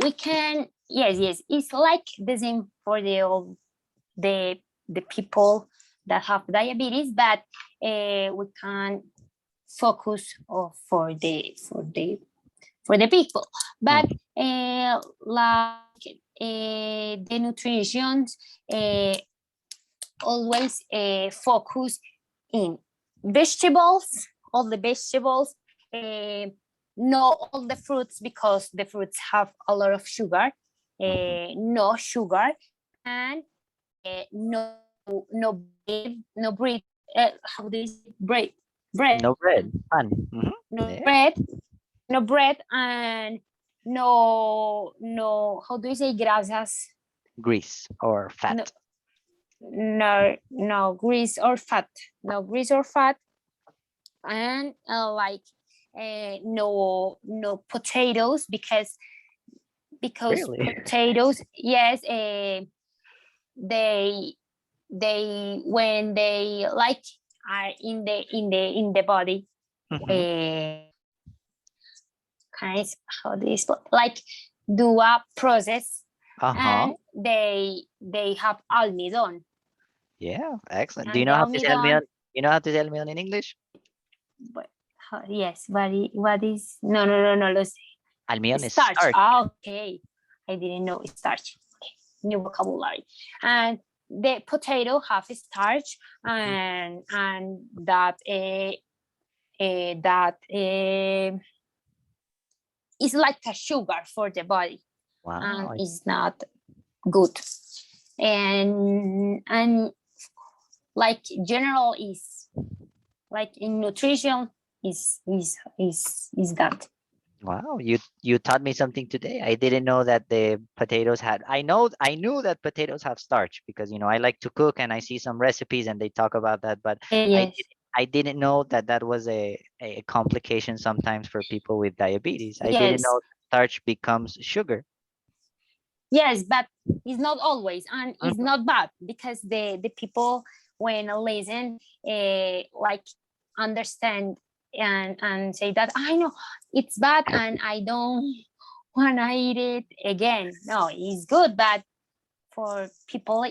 we can, yes. It's like the same for the people that have diabetes, but we can focus for the for the people. But like the nutrition always focus in vegetables, all the vegetables, not all the fruits because the fruits have a lot of sugar, no sugar, and no bread, how do you say bread? No bread. Pan. No Yeah. bread, no bread, and no, how do you say grasas? Grease or fat. No grease or fat, no grease or fat, and like no potatoes because Really? potatoes, yes, they when they like are in the body, kind of, how do you spell, like do a process, and they have almidon. Yeah, excellent. Do And you the know how to say almidon, almidon? You know how to say almidon in English? but yes, what is no los Almidon is starch. starch. Okay, I didn't know starch. Okay, new vocabulary. And the potato have starch, and that is like a sugar for the body, Wow. and it's not good. And like general is like in nutrition is that. Wow, you taught me something today. I didn't know that the potatoes had. I knew that potatoes have starch because I like to cook and I see some recipes and they talk about that, but Yes. I didn't know that was a complication sometimes for people with diabetes. I didn't Yes. know starch becomes sugar. Yes, but it's not always, and it's Mhm. not bad because the people when listen like understand and say that I know it's bad and I don't want to eat it again. No, it's good, but for people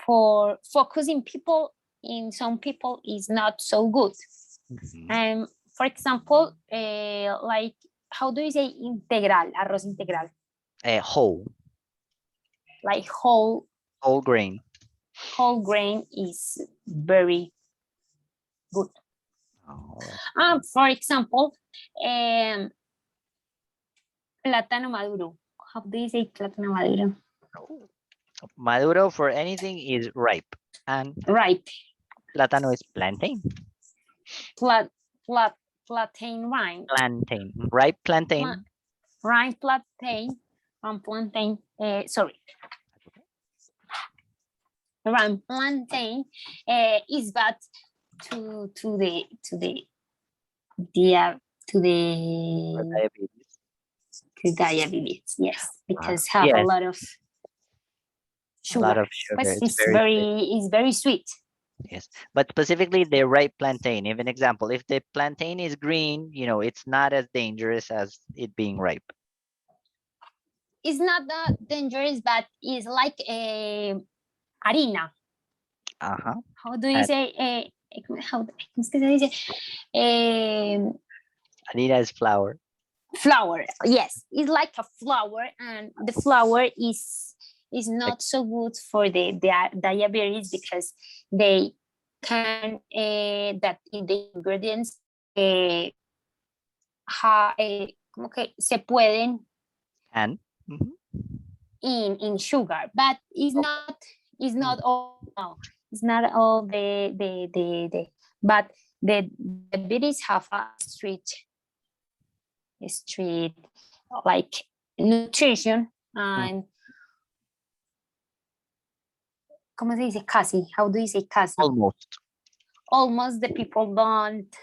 for focusing people in some people is not so good. And for example, like how do you say integral, arroz integral? Whole Like whole grain. grain is very good. Oh. For example, plátano maduro. How do you say plátano maduro? Maduro for anything is ripe, and Ripe. plátano is plantain. Plantain rind. Plantain, ripe plantain. Rind plantain and plantain. Sorry. Rind plantain is bad to the Diabetes. to diabetes. Yes, because Wow. have Yes. a lot of sugar. A lot of sugar. But It's it's very sweet. Yes, but specifically the ripe plantain. If an example, if the plantain is green, it's not as dangerous as it being ripe. It's not that dangerous, but it's like a harina. How do you say? How ¿cómo es que se dice? Harina is flour. Flour. Yes, it's like a flour, and the flour is not so good for the diabetes because they can that in the ingredients como que se pueden And in sugar, but it's not all. No, it's not all the but the diabetes have a strict like nutrition and ¿cómo se dice casi? How do you say casi? Almost the people don't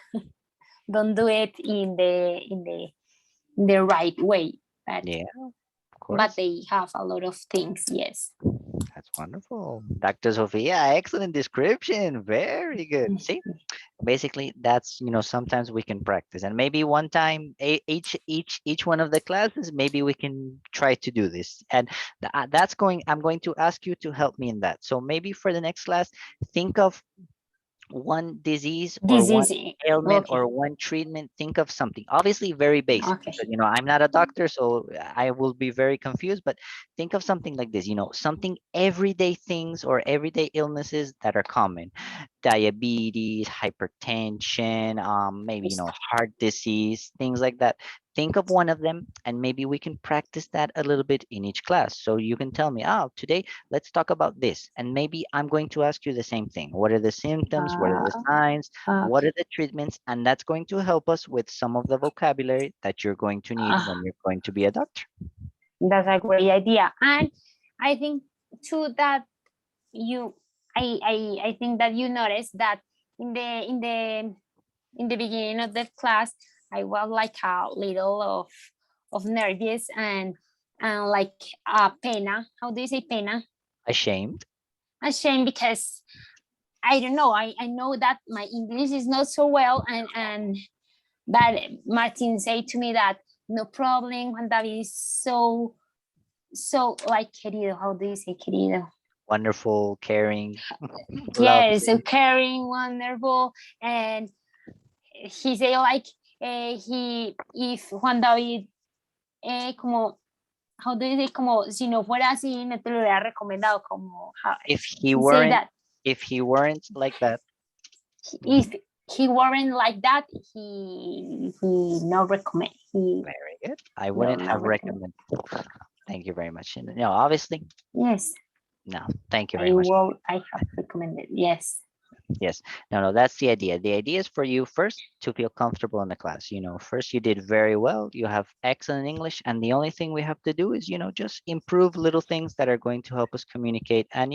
do it in the right way. But, yeah, of course. But they have a lot of things. Yes. That's wonderful, Dr. Sophia. Excellent description. Very good. See, basically, that's sometimes we can practice, and maybe one time each one of the classes, maybe we can try to do this. And I'm going to ask you to help me in that. So maybe for the next class, think of one disease or one Disease. ailment Okay. or one treatment. Think of something obviously very basic, Okay. because I'm not a doctor, so I will be very confused, but think of something like this, something everyday things or everyday illnesses that are common: diabetes, hypertension, maybe heart disease, things like that. Think of one of them, and maybe we can practice that a little bit in each class. So you can tell me, today let's talk about this, and maybe I'm going to ask you the same thing: what are the symptoms, what are the signs, what Okay. are the treatments? And that's going to help us with some of the vocabulary that you're going to need Uh, when you're going to be a doctor. that's a great idea. And I think too that you I think that you noticed that in the beginning of the class I was like a little of nervous and like pena. How do you say pena? Ashamed. Ashamed, because I don't know. I know that my English is not so well, and but Martin said to me that no problem, Juan David is so like querido. How do you say querido? Wonderful, caring, Yes, so lovely. caring, wonderful, and he said like he if Juan David como how do you say, como si no fuera así no te lo hubiera recomendado, como If he he say weren't, that if he weren't like that, if he weren't like that, he no recommend. He very good. I will wouldn't not have recommend. recommended. Thank you very much. And, obviously, Yes, no. Thank you very I much. will. I have recommended. Yes. Yes. No, that's the idea. The idea is for you first to feel comfortable in the class. First you did very well. You have excellent English. And the only thing we have to do is, just improve little things that are going to help us communicate. And,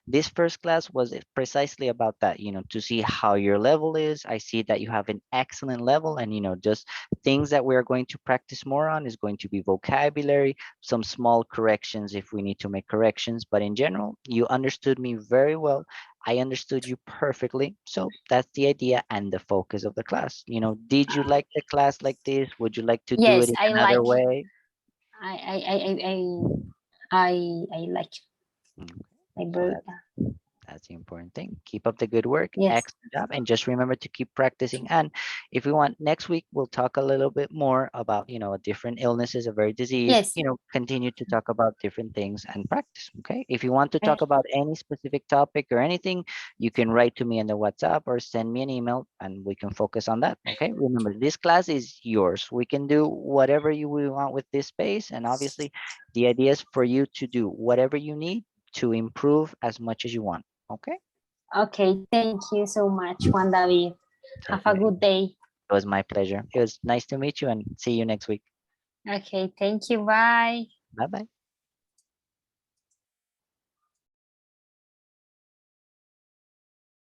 this first class was precisely about that, to see how your level is. I see that you have an excellent level, and, just things that we're going to practice more on is going to be vocabulary, some small corrections if we need to make corrections. But in general, you understood me very well. I understood you perfectly. So that's the idea and the focus of the class. Did you like the class like this? Would you like to do it Yes, in I another like. way? I like. Mm, I So very. that's the important thing. Keep up the good work. Yes. Excellent job. And just remember to keep practicing. And if we want, next week, we'll talk a little bit more about, different illnesses, a very disease, Yes. continue to talk about different things and practice. Okay. If you want to Uh, talk about any specific topic or anything, you can write to me in the WhatsApp or send me an email, and we can focus on that. Okay. Remember, this class is yours. We can do whatever you want with this space. And obviously, the idea is for you to do whatever you need to improve as much as you want. Okay. Okay. Thank you so much, Juan David. Have Thank you a very much. good day. It was my pleasure. It was nice to meet you, and see you next week. Okay. Thank you. Bye. Bye bye.